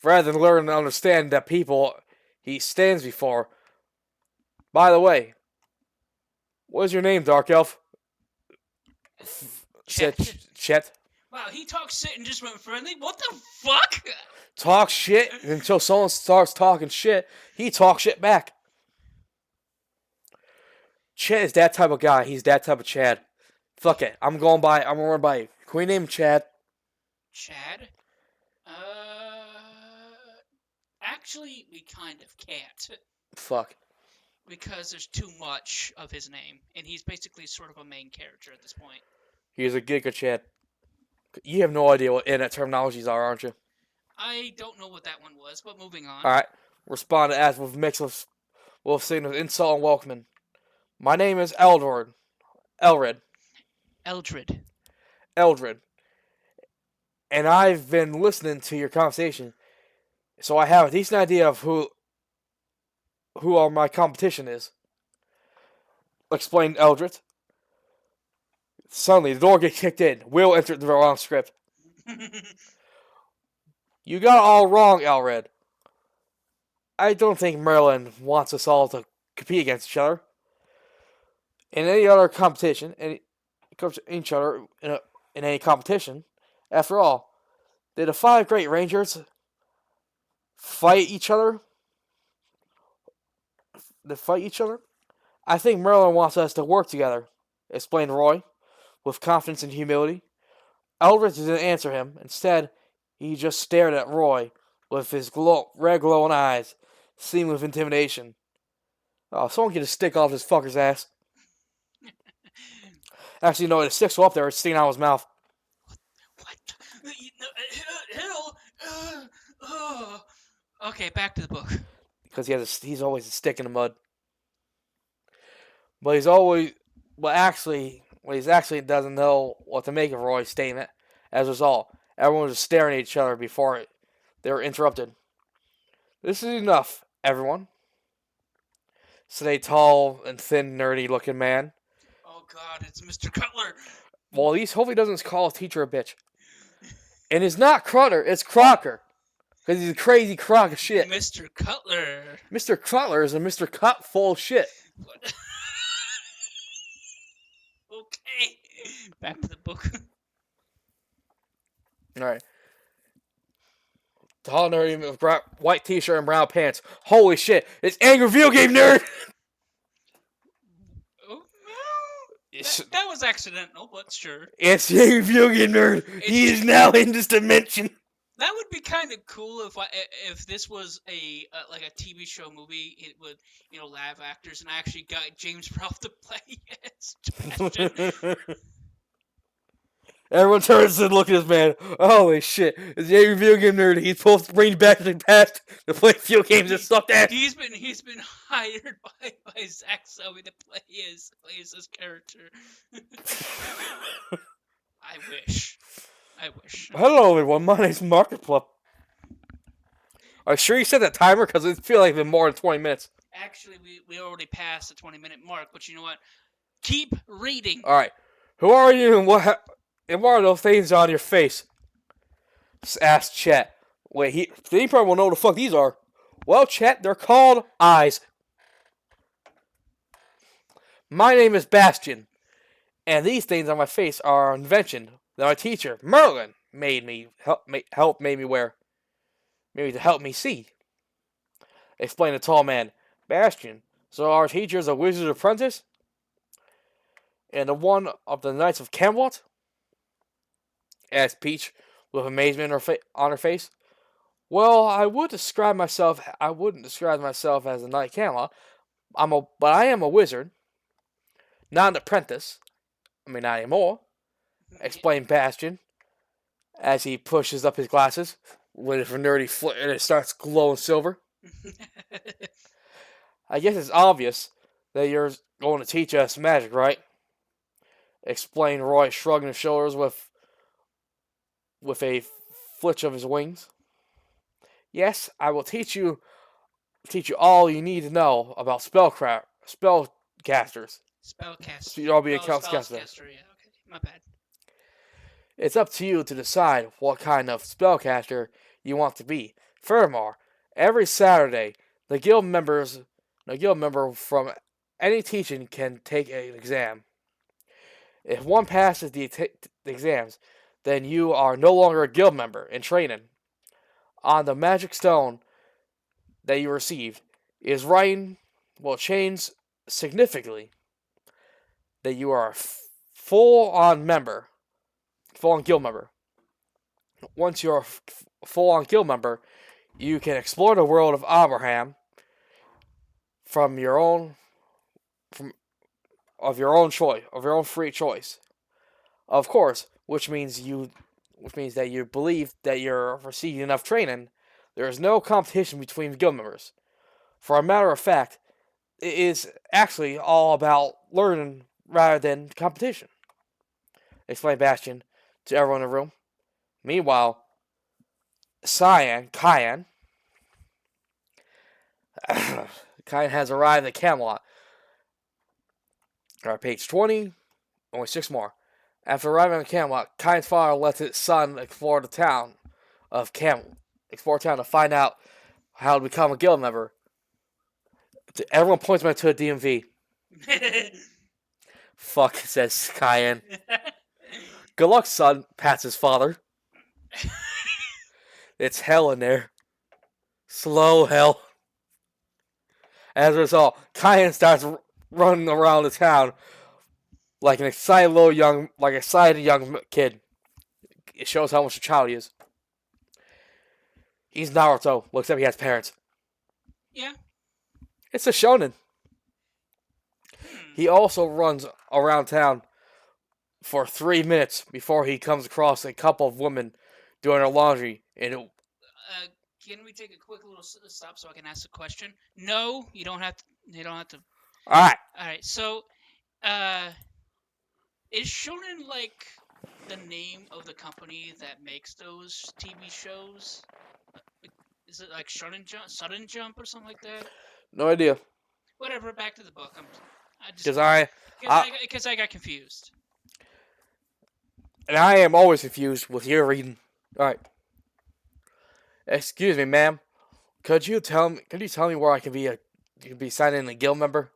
rather than learn and understand that people he stands before. By the way, what is your name, dark elf? Chet. Wow, he talks shit and just went friendly? What the fuck? Talk shit until someone starts talking shit. He talks shit back. Chad is that type of guy. He's that type of Chad. Fuck it. I'm gonna run by you. Can we name Chad? Chad? Actually, we kind of can't. Fuck. Because there's too much of his name, and he's basically sort of a main character at this point. He's a Giga Chad. You have no idea what internet terminologies are, aren't you? I don't know what that one was, but moving on. All right. Respond to as with mix with signals insult and welcoming. My name is Elred, Eldred. Eldred, and I've been listening to your conversation, so I have a decent idea of who my competition is. Explained Eldred. Suddenly, the door gets kicked in. Will entered the wrong script. You got it all wrong, Elred. I don't think Merlin wants us all to compete against each other. In any other competition, each other in any competition, after all, did the five great rangers fight each other? I think Merlin wants us to work together, explained Roy, with confidence and humility. Eldridge didn't answer him. Instead, he just stared at Roy with his red glowing eyes, seaming with intimidation. Oh, someone get a stick off this fucker's ass. Actually, no, the stick's still up there. It's sticking out of his mouth. What? Hell? Okay, back to the book. Because he's always a stick in the mud. But what he actually doesn't know what to make of Roy's statement. As a result, everyone was staring at each other before they were interrupted. This is enough, everyone, said a tall and thin, nerdy-looking man. Oh God, it's Mr. Cutler. Well, at least hopefully he doesn't call his teacher a bitch. And it's not Crutter, it's Crocker. Because he's a crazy crock of shit. Mr. Cutler. Mr. Cutler is a Mr. Cut full of shit. Okay. Back to the book. Alright. Tall nerdy with white t-shirt and brown pants. Holy shit, it's Angry Video Game Nerd! Oh, that was accidental, but sure. It's the Angry Video Game Nerd! He is now in this dimension! That would be kind of cool if this was like a TV show movie. It would, live actors, and I actually got James Ralph to play as Sebastian. Everyone turns and look at this man. Holy shit! It's the Angry Video Game Nerd. He's supposed to bring back the past to play video games and sucked ass. He's been hired by Zack Selby to play his character. I wish. Hello, everyone. My name's Markiplier. Are you sure you set that timer? Because it feels like it's been more than 20 minutes. Actually, we already passed the 20-minute mark, but you know what? Keep reading. All right. Who are you and what are those things on your face? Asked Chet. Wait, he probably will know what the fuck these are. Well, Chet, they're called eyes. My name is Bastion, and these things on my face are an invention that my teacher, Merlin, made me wear. Maybe to help me see. Explained the tall man. Bastion, so our teacher is a wizard's apprentice? And the one of the Knights of Camelot? Asked Peach with amazement on her face. Well, I wouldn't describe myself as a Knight of Camelot. But I am a wizard. Not an apprentice. Not anymore. Explained Bastion, as he pushes up his glasses with a nerdy flip, and it starts glowing silver. I guess it's obvious that you're going to teach us magic, right? Explained Roy, shrugging his shoulders with a flitch of his wings. Yes, I will teach you all you need to know about spellcasters. Spellcaster. You'll be a spellcaster. Yeah, okay, my bad. It's up to you to decide what kind of spellcaster you want to be. Furthermore, every Saturday, the guild member from any teaching can take an exam. If one passes the exams, then you are no longer a guild member in training. On the magic stone that you received is writing will change significantly that you are a full-on guild member. Once you're a full-on guild member, you can explore the world of Abraham of your own free choice. Of course, which means you which means that you believe that you're receiving enough training, there is no competition between the guild members. For a matter of fact, it is actually all about learning rather than competition, explained Bastion to everyone in the room. Meanwhile, Cayenne has arrived at Camelot. Alright, page 20, only 6 more. After arriving in Camelot, Cayenne's father lets his son explore the town to find out how to become a guild member. Everyone points back to a DMV. Fuck, says Cayenne. Good luck, son, pats his father. It's hell in there. Slow hell. As a result, Cayenne starts running around the town like an excited young kid. It shows how much a child he is. He's Naruto. Looks like he has parents. Yeah. It's a shonen. He also runs around town for 3 minutes before he comes across a couple of women doing their laundry. And can we take a quick little stop so I can ask a question? No, you don't have to. You don't have to. All right. So, is shonen like the name of the company that makes those TV shows? Is it like Sudden Jump, or something like that? No idea. Whatever. Back to the book. Because I got confused. And I am always confused with your reading. All right. Excuse me, ma'am. Could you tell me where I can be signed in a guild member?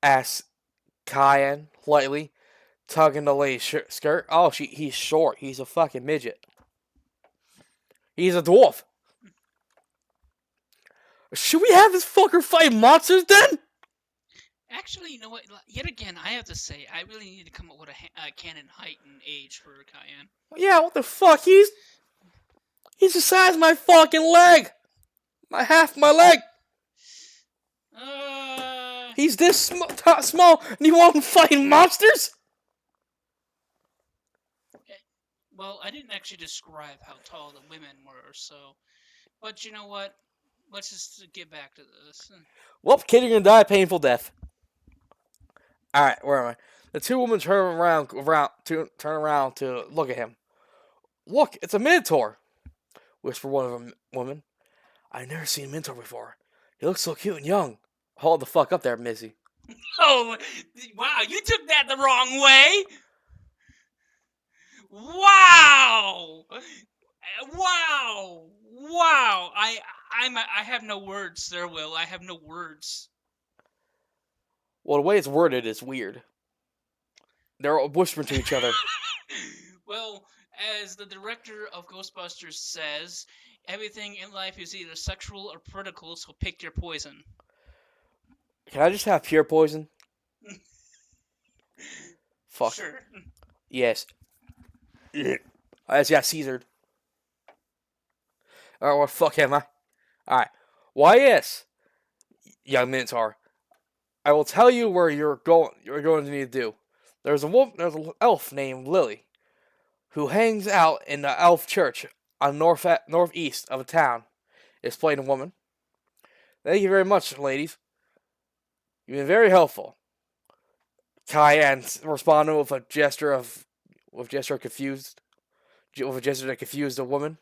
Asked Cayenne lightly, tugging the lady's skirt. Oh, he's short. He's a fucking midget. He's a dwarf. Should we have this fucker fight monsters then? Actually, you know what? Yet again, I have to say, I really need to come up with a canon height and age for Cayenne. Yeah, what the fuck? He's the size of my fucking leg. Half my leg. He's this small, and you want him fighting monsters? Well, I didn't actually describe how tall the women were, so. But you know what? Let's just get back to this. Well, kid, you're gonna die a painful death. All right, where am I? The two women turn around to look at him. Look, it's a Minotaur, whispered one of them women. I've never seen a Minotaur before. He looks so cute and young. Hold the fuck up there, Missy. Oh, wow, you took that the wrong way. Wow. Wow. I have no words there, Will. I have no words. Well, the way it's worded is weird. They're whispering to each other. Well, as the director of Ghostbusters says, everything in life is either sexual or political, so pick your poison. Can I just have pure poison? Fuck. Sure. Yes. I just got Caesared. Alright, what the fuck am I? Alright. Why yes, young Minotaur. I will tell you where you're going to need to do. There's an elf named Lily who hangs out in the elf church on northeast of a town. Explained a woman. Thank you very much, ladies. You've been very helpful. Cayenne responded with a gesture that confused the woman.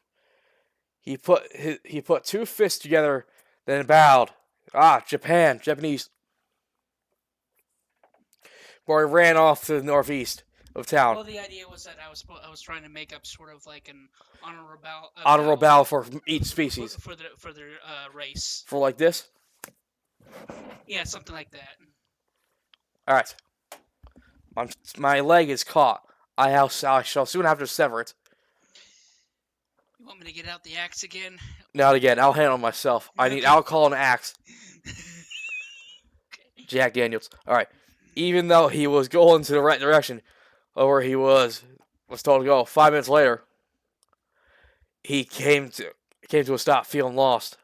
He put two fists together, then bowed. Japanese. Where he ran off to the northeast of town. Well, the idea was that I was trying to make up sort of like an honorable bow for each species for their race. For like this. Yeah, something like that. All right. My leg is caught. I shall soon have to sever it. You want me to get out the axe again? Not again. I'll handle it myself. I need alcohol and an axe. Okay. Jack Daniels. All right. Even though he was going to the right direction, or he was told to go, 5 minutes later, he came to a stop, feeling lost.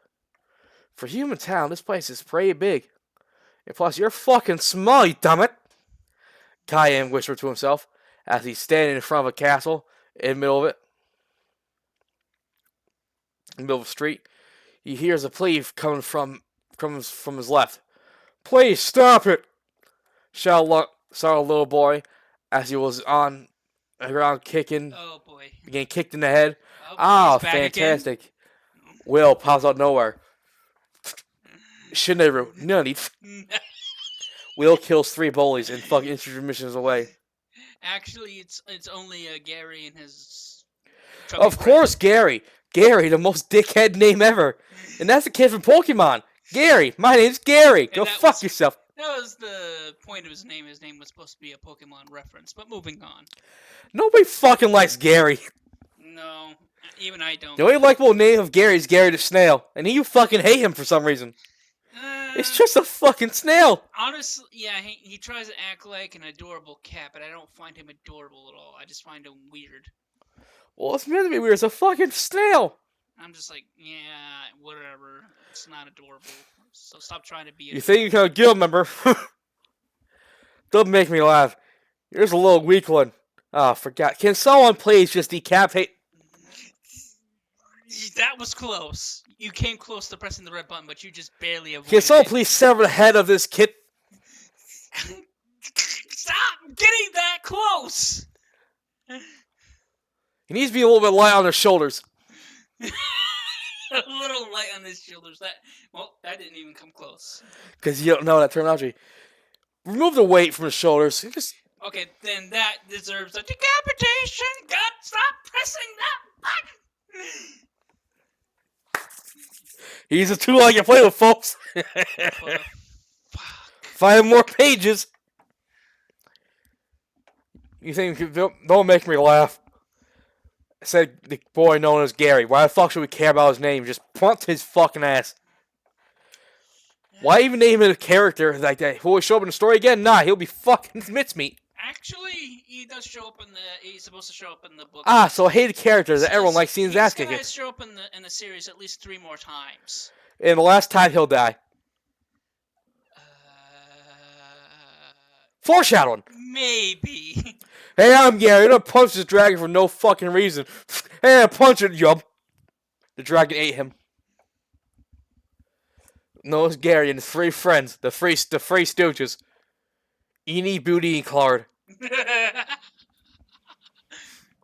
For Human Town, this place is pretty big. And plus, you're fucking small, you dammit! Cayenne whispered to himself as he's standing in front of a castle in the middle of it, in the middle of the street. He hears a plea coming from his left. "Please stop it!" shouted a little boy as he was on the ground Oh boy. getting kicked in the head. Oh boy, he's Ah, back again. fantastic. Will pops out of nowhere. Shineru, nutty. Will kills 3 bullies and fucking introduces missions away. Actually, it's only Gary and his. Of course, Gary. Gary, the most dickhead name ever. And that's the kid from Pokemon. Gary, my name's Gary. Go fuck yourself. That was the point of his name. His name was supposed to be a Pokemon reference. But moving on. Nobody fucking likes Gary. No, even I don't. The only likable name of Gary is Gary the Snail. And you fucking hate him for some reason. It's just a fucking snail. Honestly, yeah, he tries to act like an adorable cat, but I don't find him adorable at all. I just find him weird. Well, it's meant to be weird. It's a fucking snail. I'm just like, yeah, whatever. It's not adorable. So stop trying to be. You think you can a guild member? Don't make me laugh. Here's a little weak one. Ah, forgot. Can someone please just decapitate? That was close. You came close to pressing the red button, but you just barely avoided it. Can someone please sever the head of this kid? Stop getting that close! He needs to be a little bit light on his shoulders. A little light on his shoulders. That didn't even come close. Because you don't know that terminology. Remove the weight from his shoulders. Okay, then that deserves a decapitation. God, stop pressing that button! He's a tool I can play with, folks. 5 more pages. You think, don't make me laugh. I said the boy known as Gary. Why the fuck should we care about his name? Just punt his fucking ass. Why even name it a character like that? Will he show up in the story again? Nah, he'll be fucking mincemeat. Actually, he does show up he's supposed to show up in the book. Ah, so I hate the characters that everyone likes seeing his ass kicked. He's gonna show up in the series at least 3 more times. And the last time he'll die. Foreshadowing. Maybe. Hey, I'm Gary. I'm gonna punch this dragon for no fucking reason. Hey, I punch it, yup. The dragon ate him. No, it's Gary and his 3 friends, the three stooges. Eenie, Booty, and Claude.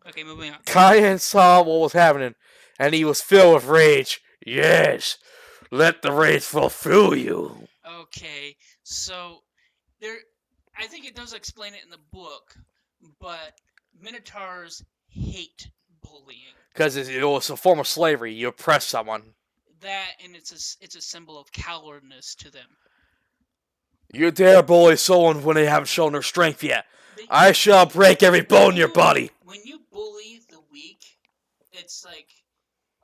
Okay, moving on. Cayenne saw what was happening, and he was filled with rage. Yes, let the rage fulfill you. Okay, so I think it does explain it in the book, but Minotaurs hate bullying. Because it was a form of slavery. You oppress someone. That, and it's a symbol of cowardness to them. You dare bully someone when they haven't shown their strength yet. I shall break every bone in your body. When you bully the weak, it's like,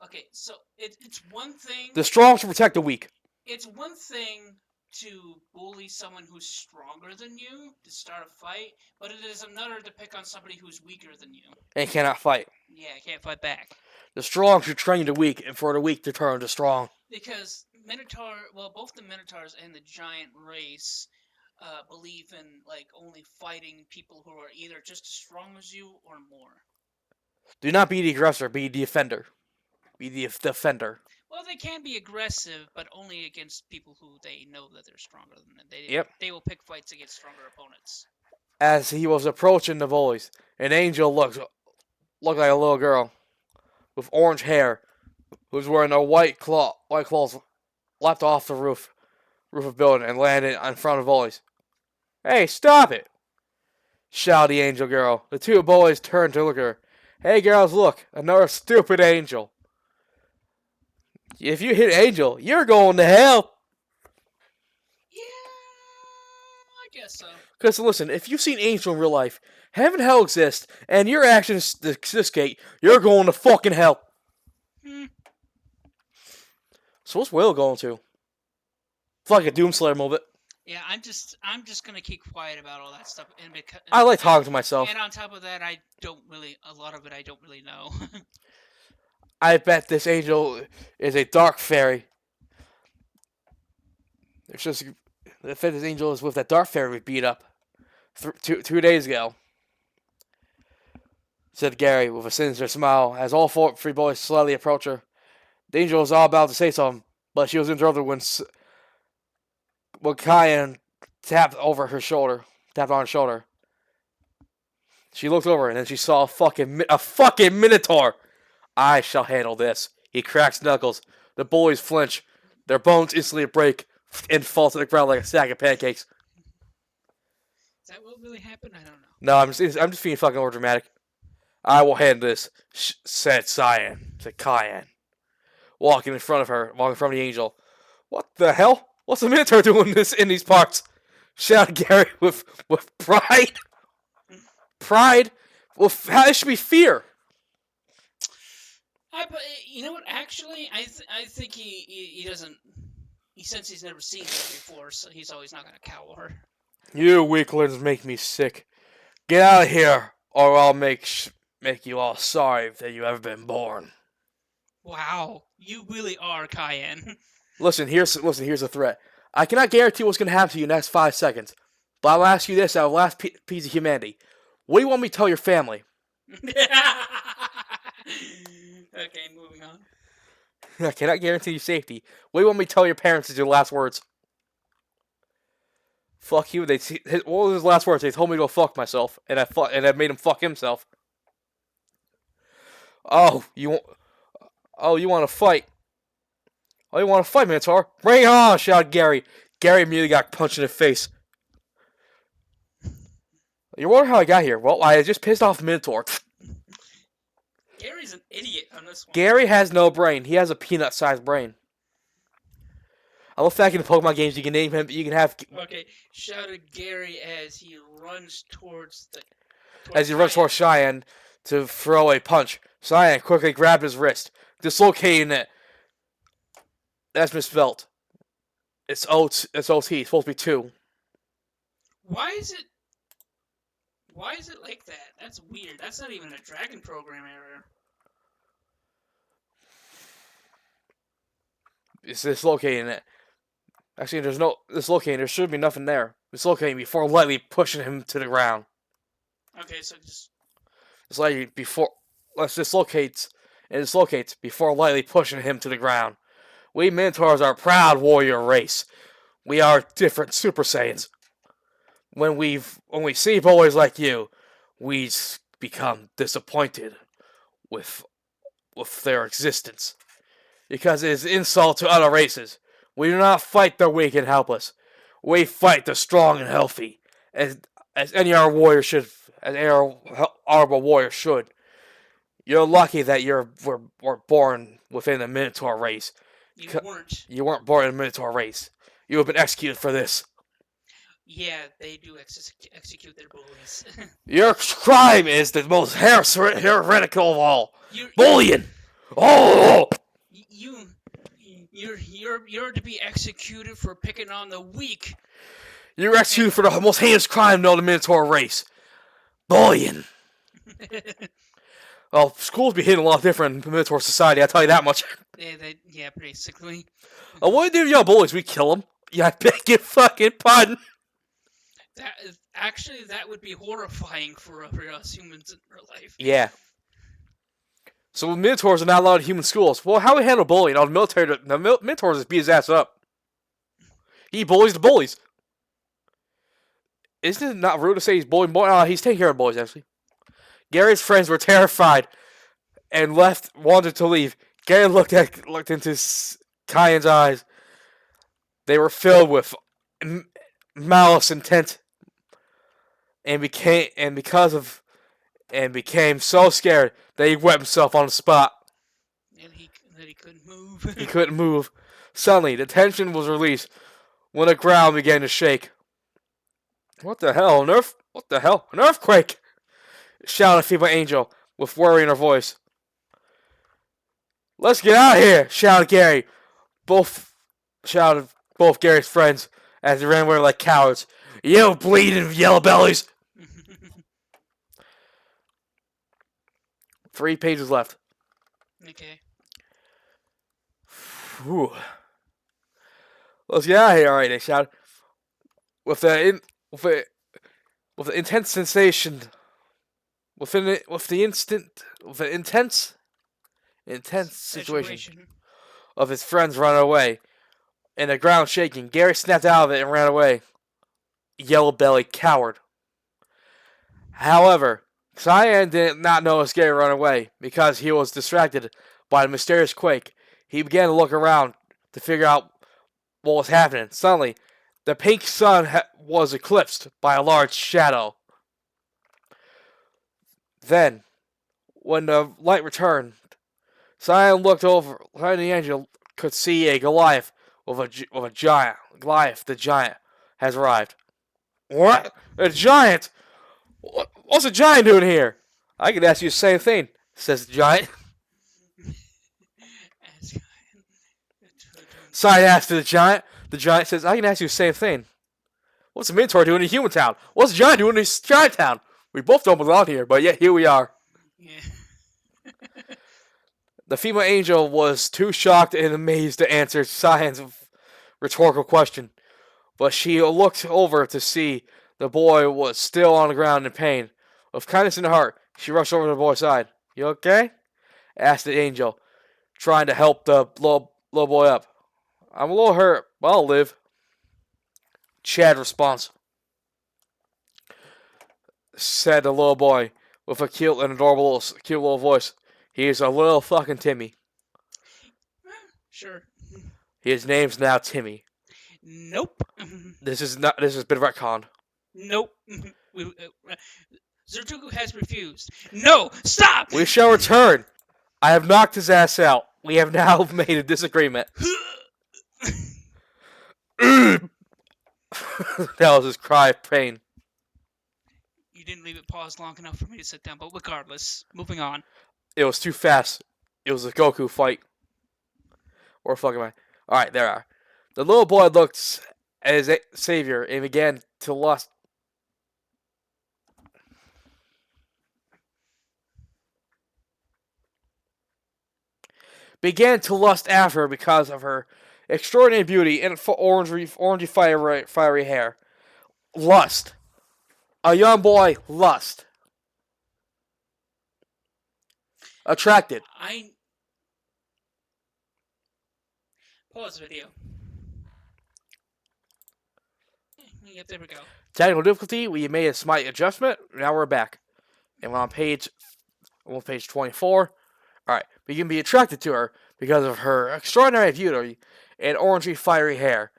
okay, so it's one thing. The strong should protect the weak. It's one thing to bully someone who's stronger than you to start a fight, but it is another to pick on somebody who's weaker than you. And cannot fight. Yeah, can't fight back. The strong should train the weak, and for the weak to turn to strong. Because both the Minotaurs and the giant race believe in like only fighting people who are either just as strong as you or more. Do not be the aggressor, be the offender. Be the defender. Well, they can be aggressive, but only against people who they know that they're stronger than them. They will pick fights against stronger opponents. As he was approaching the bullies, an angel looked like a little girl with orange hair, who was wearing a white clothes, leapt off the roof of building and landed in front of the bullies. Hey, stop it! Shouted the angel girl. The 2 bullies turned to look at her. Hey, girls, look, another stupid angel. If you hit Angel, you're going to hell. Yeah, I guess so. Because listen, if you've seen Angel in real life, heaven and hell exist, and your actions escape, you're going to fucking hell. So what's Will going to? It's like a Doomslayer moment. Yeah, I'm just gonna keep quiet about all that stuff, and because I like talking to myself. And on top of that, a lot of it I don't really know. I bet this angel is a dark fairy. It's just if this angel is with that dark fairy we beat up 2 days ago. said Gary with a sinister smile as all three boys slowly approached her. The angel was all about to say something, but she was interrupted when Cayenne tapped over her shoulder, tapped on her shoulder. She looked over and then she saw a fucking minotaur. I shall handle this. He cracks knuckles. The boys flinch. Their bones instantly break and fall to the ground like a sack of pancakes. Is that what really happened? I don't know. No, I'm just being fucking over dramatic. I will handle this, said Cayenne, walking in front of the angel. What the hell? What's the Minotaur doing this in these parts? Shouted Gary with pride. Pride? Well, it should be fear. You know what? Actually, I think he doesn't. Since he's never seen her before, so he's always not gonna cow her. You weaklings make me sick. Get out of here, or I'll make you all sorry that you ever been born. Wow, you really are, Cayenne. Listen, here's a threat. I cannot guarantee what's going to happen to you in the next 5 seconds, but I'll ask you this out of the last piece of humanity. What do you want me to tell your family? Okay, moving on. I cannot guarantee you safety. What do you want me to tell your parents as your last words? Fuck you. What was his last words? They told me to go fuck myself, and I made him fuck himself. You want to fight? Oh, you want to fight, Minotaur? Bring it on! Shouted Gary. Gary immediately got punched in the face. You're wondering how I got here? Well, I just pissed off Minotaur. Gary's an idiot on this one. Gary has no brain. He has a peanut-sized brain. I love fact in the Pokemon games you can name him. You can have. Okay, shouted Gary as he runs towards Cheyenne to throw a punch. Cheyenne quickly grabbed his wrist, dislocating it. That's misspelled. It's OT. It's OT. It's supposed to be 2. Why is it like that? That's weird. That's not even a Dragon program error. It's dislocating it. Actually, there's no dislocating. There should be nothing there. Dislocating before lightly pushing him to the ground. Okay, so just. It's like before. Let's dislocates before lightly pushing him to the ground. We Minotaurs are a proud warrior race. We are different Super Saiyans. When we see boys like you, we become disappointed with their existence. Because it is insult to other races. We do not fight the weak and helpless. We fight the strong and healthy, as any other warrior should, as any honorable warrior should. You're lucky that were born within the Minotaur race. You weren't. You weren't born in the Minotaur race. You have been executed for this. Yeah, they do execute their bullies. Your crime is the most heretical of all. Bullying. Oh. You're to be executed for picking on the weak. You're executed for the most heinous crime known to the Minotaur race. Bullying. Well, schools be hitting a lot different in the Minotaur society, I'll tell you that much. Yeah, basically. What do we do to y'all bullies? We kill them? Yeah, I beg your fucking pardon. That would be horrifying for us humans in real life. Yeah. So Minotaurs are not allowed in human schools. Well, how do we handle bullying? The Minotaurs just beat his ass up. He bullies the bullies. Isn't it not rude to say he's bullying boys? He's taking care of boys, actually. Gary's friends were terrified and wanted to leave. Gary looked into Cayenne's eyes. They were filled with malice intent, and became so scared that he wet himself on the spot. And he couldn't move. He couldn't move. Suddenly, the tension was released when the ground began to shake. What the hell? What the hell? An earthquake! Shouted a feeble angel with worry in her voice. Let's get out of here! Shouted Gary. Shouted both Gary's friends as they ran away like cowards. You bleeding yellow bellies! 3 pages left. Okay. Whew. Let's get out of here, alright, they shouted. With the intense sensation with an intense situation Situation. of his friends running away and the ground shaking, Gary snapped out of it and ran away. Yellow Belly cowered. However, Cyan did not notice Gary run away because he was distracted by the mysterious quake. He began to look around to figure out what was happening. Suddenly, the pink sun was eclipsed by a large shadow. Then, when the light returned, Cyan looked over. Cyan the angel could see a Goliath with a giant. Goliath the giant has arrived. What? A giant? What's a giant doing here? I could ask you the same thing, says the giant. Cyan asked the giant. The giant says, I can ask you the same thing. What's a Minotaur doing in Human Town? What's a giant doing in Giant Town? We both don't belong here, but yet here we are. Yeah. The female angel was too shocked and amazed to answer Cyan's rhetorical question, but she looked over to see the boy was still on the ground in pain. With kindness in her heart, she rushed over to the boy's side. You okay? Asked the angel, trying to help the little boy up. I'm a little hurt, but I'll live. Chad responds, said the little boy with a cute and adorable, cute little voice. He's a little fucking Timmy. Sure. His name's now Timmy. Nope. This is not. This has been retconned. Nope. Zertugu has refused. No, stop! We shall return. I have knocked his ass out. We have now made a disagreement. That was his cry of pain. You didn't leave it paused long enough for me to sit down, but regardless, moving on. It was too fast. It was a Goku fight. Or fuck am I? Alright, there are. The little boy looked at his savior and began to lust. Began to lust after her because of her extraordinary beauty and orangey fiery hair. Lust. A young boy, lust. Attracted. Pause video. Yep, there we go. Technical difficulty, we made a slight adjustment. Now we're back. And we're on page 24. Alright, we can be attracted to her because of her extraordinary beauty and orangey fiery hair.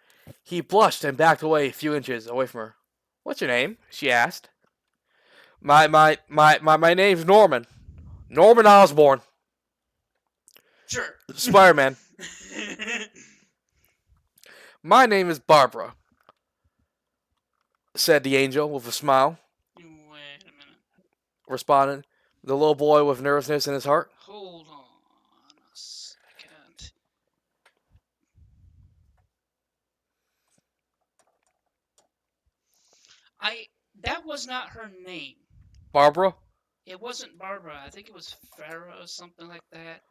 He blushed and backed away a few inches away from her. What's your name? She asked. My name's Norman. Norman Osborn. Sure. Spider-Man. My name is Barbara, said the angel with a smile. Wait a minute. Responded the little boy with nervousness in his heart. Hold on a second. That was not her name. Barbara? It wasn't Barbara. I think it was Farah or something like that.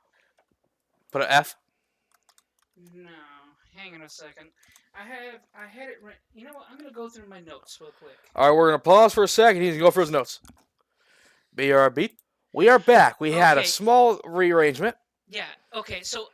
Put an F? No. Hang on a second. I had it right. You know what? I'm going to go through my notes real quick. Alright, we're going to pause for a second. He's going to go through his notes. BRB. We are back. We had a small rearrangement. Yeah, okay, so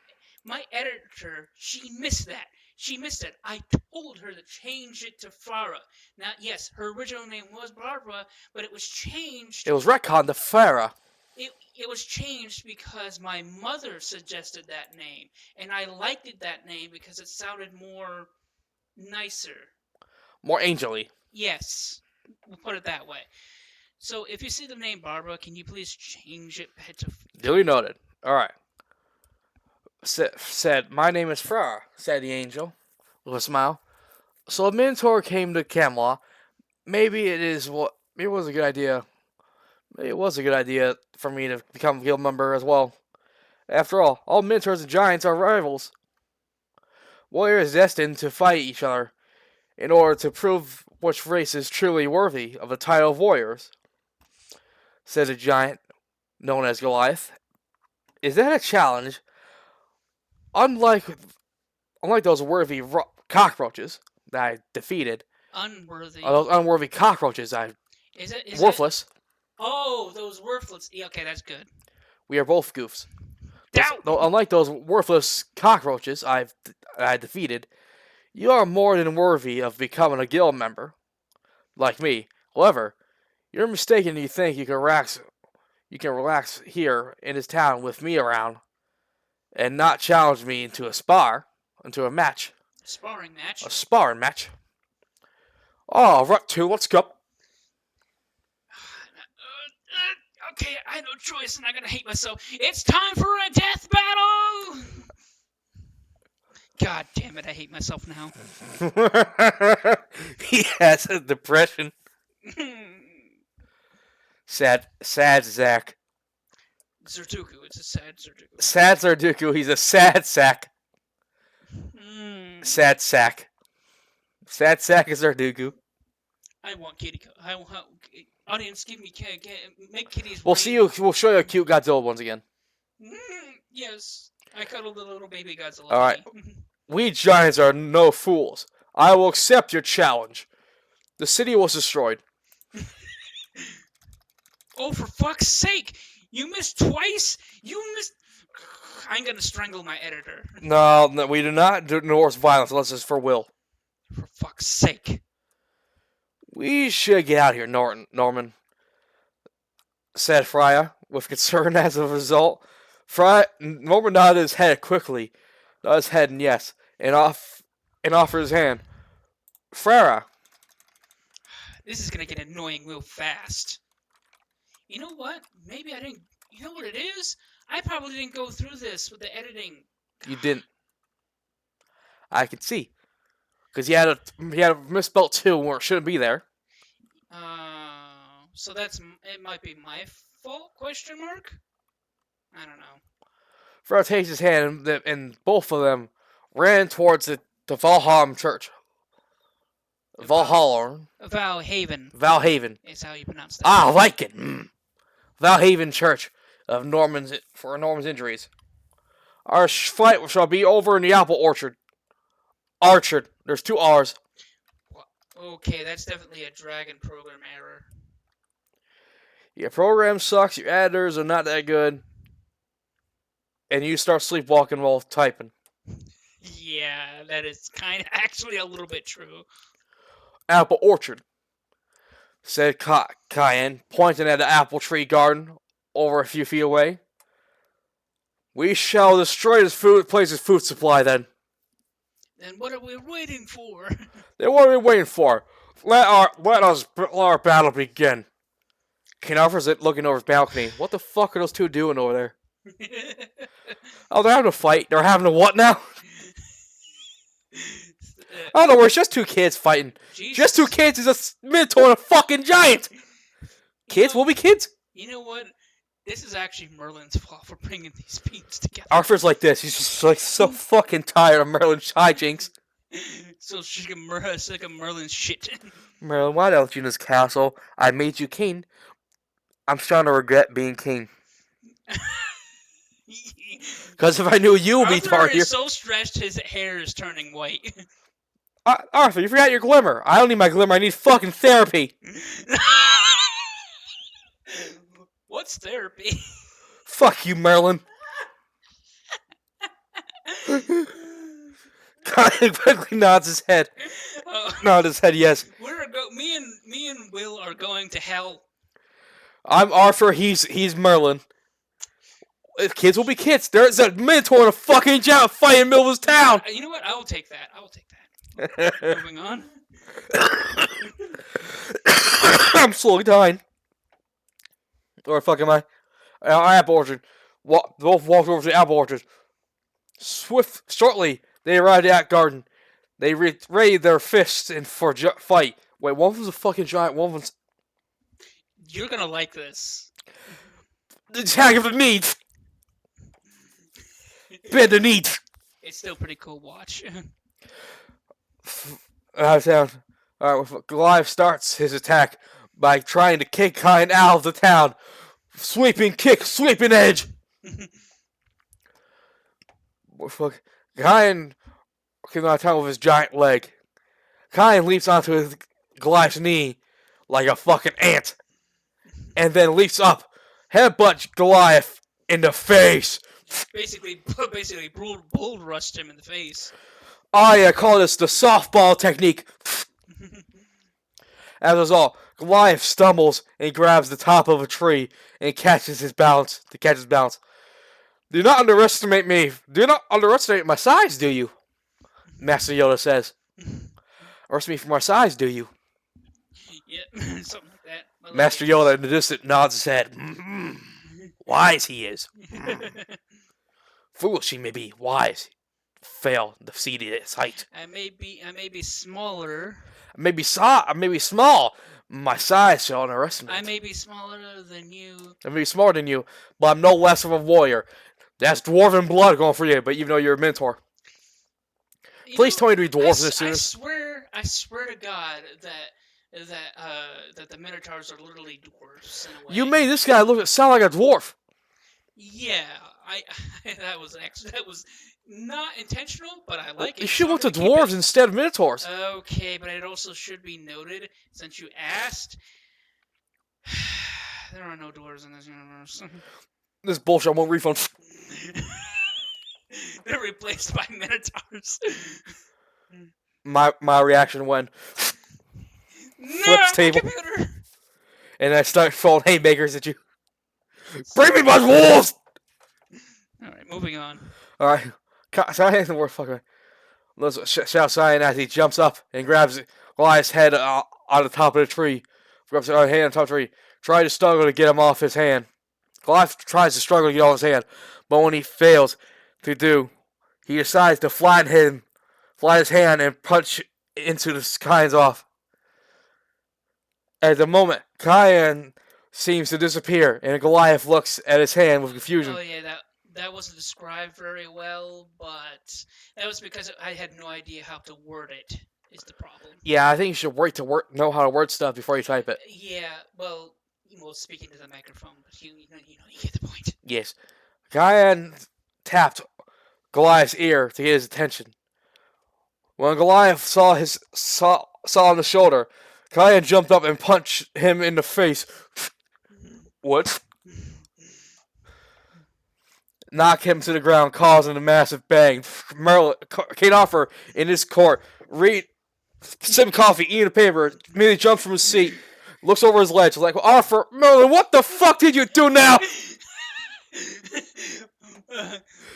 my editor, she missed that. She missed it. I told her to change it to Farah. Now, yes, her original name was Barbara, but it was changed. It was retconned to Farah. It was changed because my mother suggested that name, and I liked that name because it sounded more nicer. More angelly. Yes, we'll put it that way. So if you see the name Barbara, can you please change it to... Duly noted. Alright. Said, my name is Farah, said the angel with a smile. So a Minotaur came to Camelot. Maybe it was a good idea. Maybe it was a good idea for me to become a guild member as well. After all Minotaurs and Giants are rivals. Warriors destined to fight each other in order to prove which race is truly worthy of the title of warriors, said a giant known as Goliath. Is that a challenge? Unlike those worthy cockroaches that I defeated. Unworthy. Those unworthy cockroaches worthless. Oh, those worthless. Yeah, okay, that's good. We are both goofs. Doubt. Though, unlike those worthless cockroaches I defeated, you are more than worthy of becoming a guild member, like me. However, you're mistaken. You think you can relax here in this town with me around, and not challenge me into a match, Sparring match. a sparring match. Oh, right, two. Let's go. Okay, I have no choice, and I'm gonna hate myself. It's time for a death battle. God damn it, I hate myself now. He has a depression. Sad Zach. Zertuku, it's a sad Zertuku. Sad Zarduku, he's a sad sack. Sad sack. Sad sack is Zarduku. I want kitty. Audience, give me make kitties. We'll see you. We'll show you cute Godzilla ones again. Yes, I cuddled a little baby Godzilla. All right. We giants are no fools. I will accept your challenge. The city was destroyed. Oh, for fuck's sake! You missed twice. You missed. I'm gonna strangle my editor. No, we do not endorse violence unless it's for will. For fuck's sake. We should get out of here, Norman, said Freya, with concern as a result. Norman nodded his head quickly, and yes, and offered his hand. Freya. This is gonna get annoying real fast. You know what? Maybe I didn't. You know what it is? I probably didn't go through this with the editing. You didn't. I could see. Because he had a misspelled 2 where it shouldn't be there. So it might be my fault? Question mark? I don't know. Freya takes his hand, and both of them ran towards the Valhalla Church. Valhalla. Valhaven is how you pronounce that. Ah, I like it. Valhaven Church of Norman's injuries. Our fight shall be over in the apple orchard. Orchard. There's 2 R's. Okay, that's definitely a Dragon program error. Your program sucks. Your editors are not that good. And you start sleepwalking while typing. Yeah, that is actually a little bit true. Apple orchard, said Cayenne, pointing at the apple tree garden over a few feet away. We shall destroy this place's food supply then. Then what are we waiting for? Then what are we waiting for? Let our battle begin. King Arthur's looking over his balcony. What the fuck are those 2 doing over there? Oh, they're having a fight. They're having a what now? I don't know. It's just 2 kids fighting. Jesus. Just 2 kids is a minotaur and a fucking giant. Kids will be kids. You know what? This is actually Merlin's fault for bringing these beats together. Arthur's like this. He's just like so fucking tired of Merlin's hijinks. So sick of Merlin's shit. Merlin, why don't you in this castle? I made you king. I'm starting to regret being king. Because if I knew you would be part here, Arthur is so stressed his hair is turning white. Arthur, you forgot your glimmer. I don't need my glimmer. I need fucking therapy. What's therapy? Fuck you, Merlin. Colin quickly nods his head. Nod his head, yes. Me and Will are going to hell. I'm Arthur. He's Merlin. Kids will be kids. There's a minotaur and a fucking giant fight in the middle of this town. You know what? I will take that. Moving on. I'm slowly dying. Or fuck am I? Apple orchard. Both walked over to the apple orchard. Shortly, they arrived at the garden. They raised their fists in for fight. Wait, one was a fucking giant. One was. You're gonna like this. The tag of the meat. Bend the meat. It's still pretty cool. Watch. Alright, Goliath starts his attack by trying to kick Kine out of the town. Sweeping kick, sweeping edge. Kine came out of town with his giant leg. Kine leaps onto his Goliath's knee like a fucking ant. and then leaps up, headbutts Goliath in the face. Basically, basically, bull rushed him in the face. I call this the softball technique. As a result, Goliath stumbles and grabs the top of a tree and catches his balance. Do not underestimate me. Do not underestimate my size, do you? Master Yoda says. Underestimate me for my size, do you? Yeah, something like that. Master Yoda in the distance nods his head. Wise he is. Foolish he may be. Wise. Fail to see its height. I may be smaller. I may be small. My size shall underestimate. I may be smaller than you. I may be smaller than you, but I'm no less of a warrior. That's dwarven blood going for you, but even though you're a mentor. Please tell me to be dwarven as soon as... I swear to God that the Minotaurs are literally dwarfs in a way. You made this guy sound like a dwarf. Yeah, that was not intentional, but I like it. You should went to dwarves instead of Minotaurs. Okay, but it also should be noted, since you asked, there are no dwarves in this universe. This bullshit, I won't refund. They're replaced by Minotaurs. My reaction when flips table, computer. And I start throwing haymakers at you. Bring me my wolves! Alright, moving on. Alright. Cyan, the word fucker. Let's shout Cyan as he jumps up and grabs Goliath's head on the top of the tree. Grabs his hand on top of the tree. Tries to struggle to get him off his hand. Goliath tries to struggle to get off his hand, but when he fails to do, he decides to flatten his hand and punch into the Cyan's off. At the moment, Cyan seems to disappear, and Goliath looks at his hand with confusion. Oh yeah, that wasn't described very well, but that was because I had no idea how to word it. Is the problem? Yeah, I think you should know how to word stuff before you type it. Yeah, well, speaking to the microphone, but you get the point. Yes, Cyan tapped Goliath's ear to get his attention. When Goliath saw on the shoulder, Cyan jumped up and punched him in the face. What? Knock him to the ground, causing a massive bang. Merlin, Kate Offer, in his court, sipping coffee, eating a paper, immediately jumps from his seat, looks over his ledge, like, Offer, Merlin, what the fuck did you do now?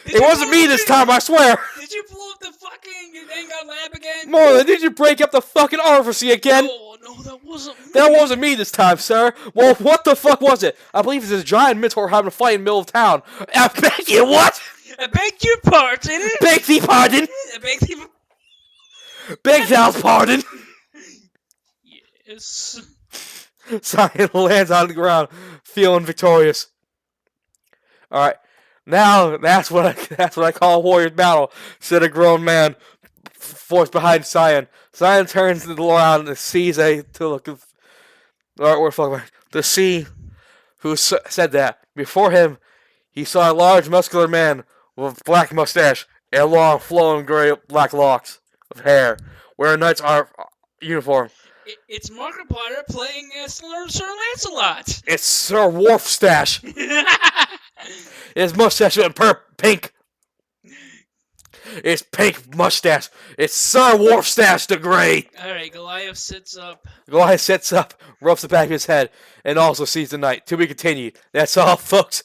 It wasn't me this time, I swear. Did you blow up the fucking Dangon lab again? Merlin, did you break up the fucking orifice again? No, that wasn't me. That wasn't me this time, sir. Well, what the fuck was it? I believe it's a giant Minotaur having a fight in the middle of town. I beg you, what? I beg your pardon. Beg thee pardon. I beg thee. Beg thou pardon. Yes. Cyan lands on the ground, feeling victorious. All right, now that's what I call a warrior's battle," said a grown man, forced behind Cyan. Cyan turns around and sees the sea who said that. Before him, he saw a large, muscular man with a black mustache and long, flowing gray-black locks of hair, wearing a knight's uniform. It's Markiplier playing Sir Lancelot. It's Sir Wolfstache. His mustache is pink. It's pink mustache. It's Sir Wolfstache the Great. Alright, Goliath sits up. Goliath sits up, rubs the back of his head, and also sees the knight. To be continued. That's all, folks.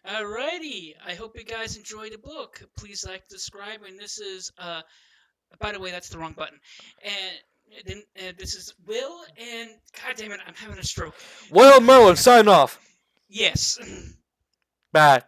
Alrighty. I hope you guys enjoyed the book. Please like, subscribe, and this is, by the way, that's the wrong button. And this is Will, and God damn it, I'm having a stroke. Will Merlin, sign off. Yes. Bye.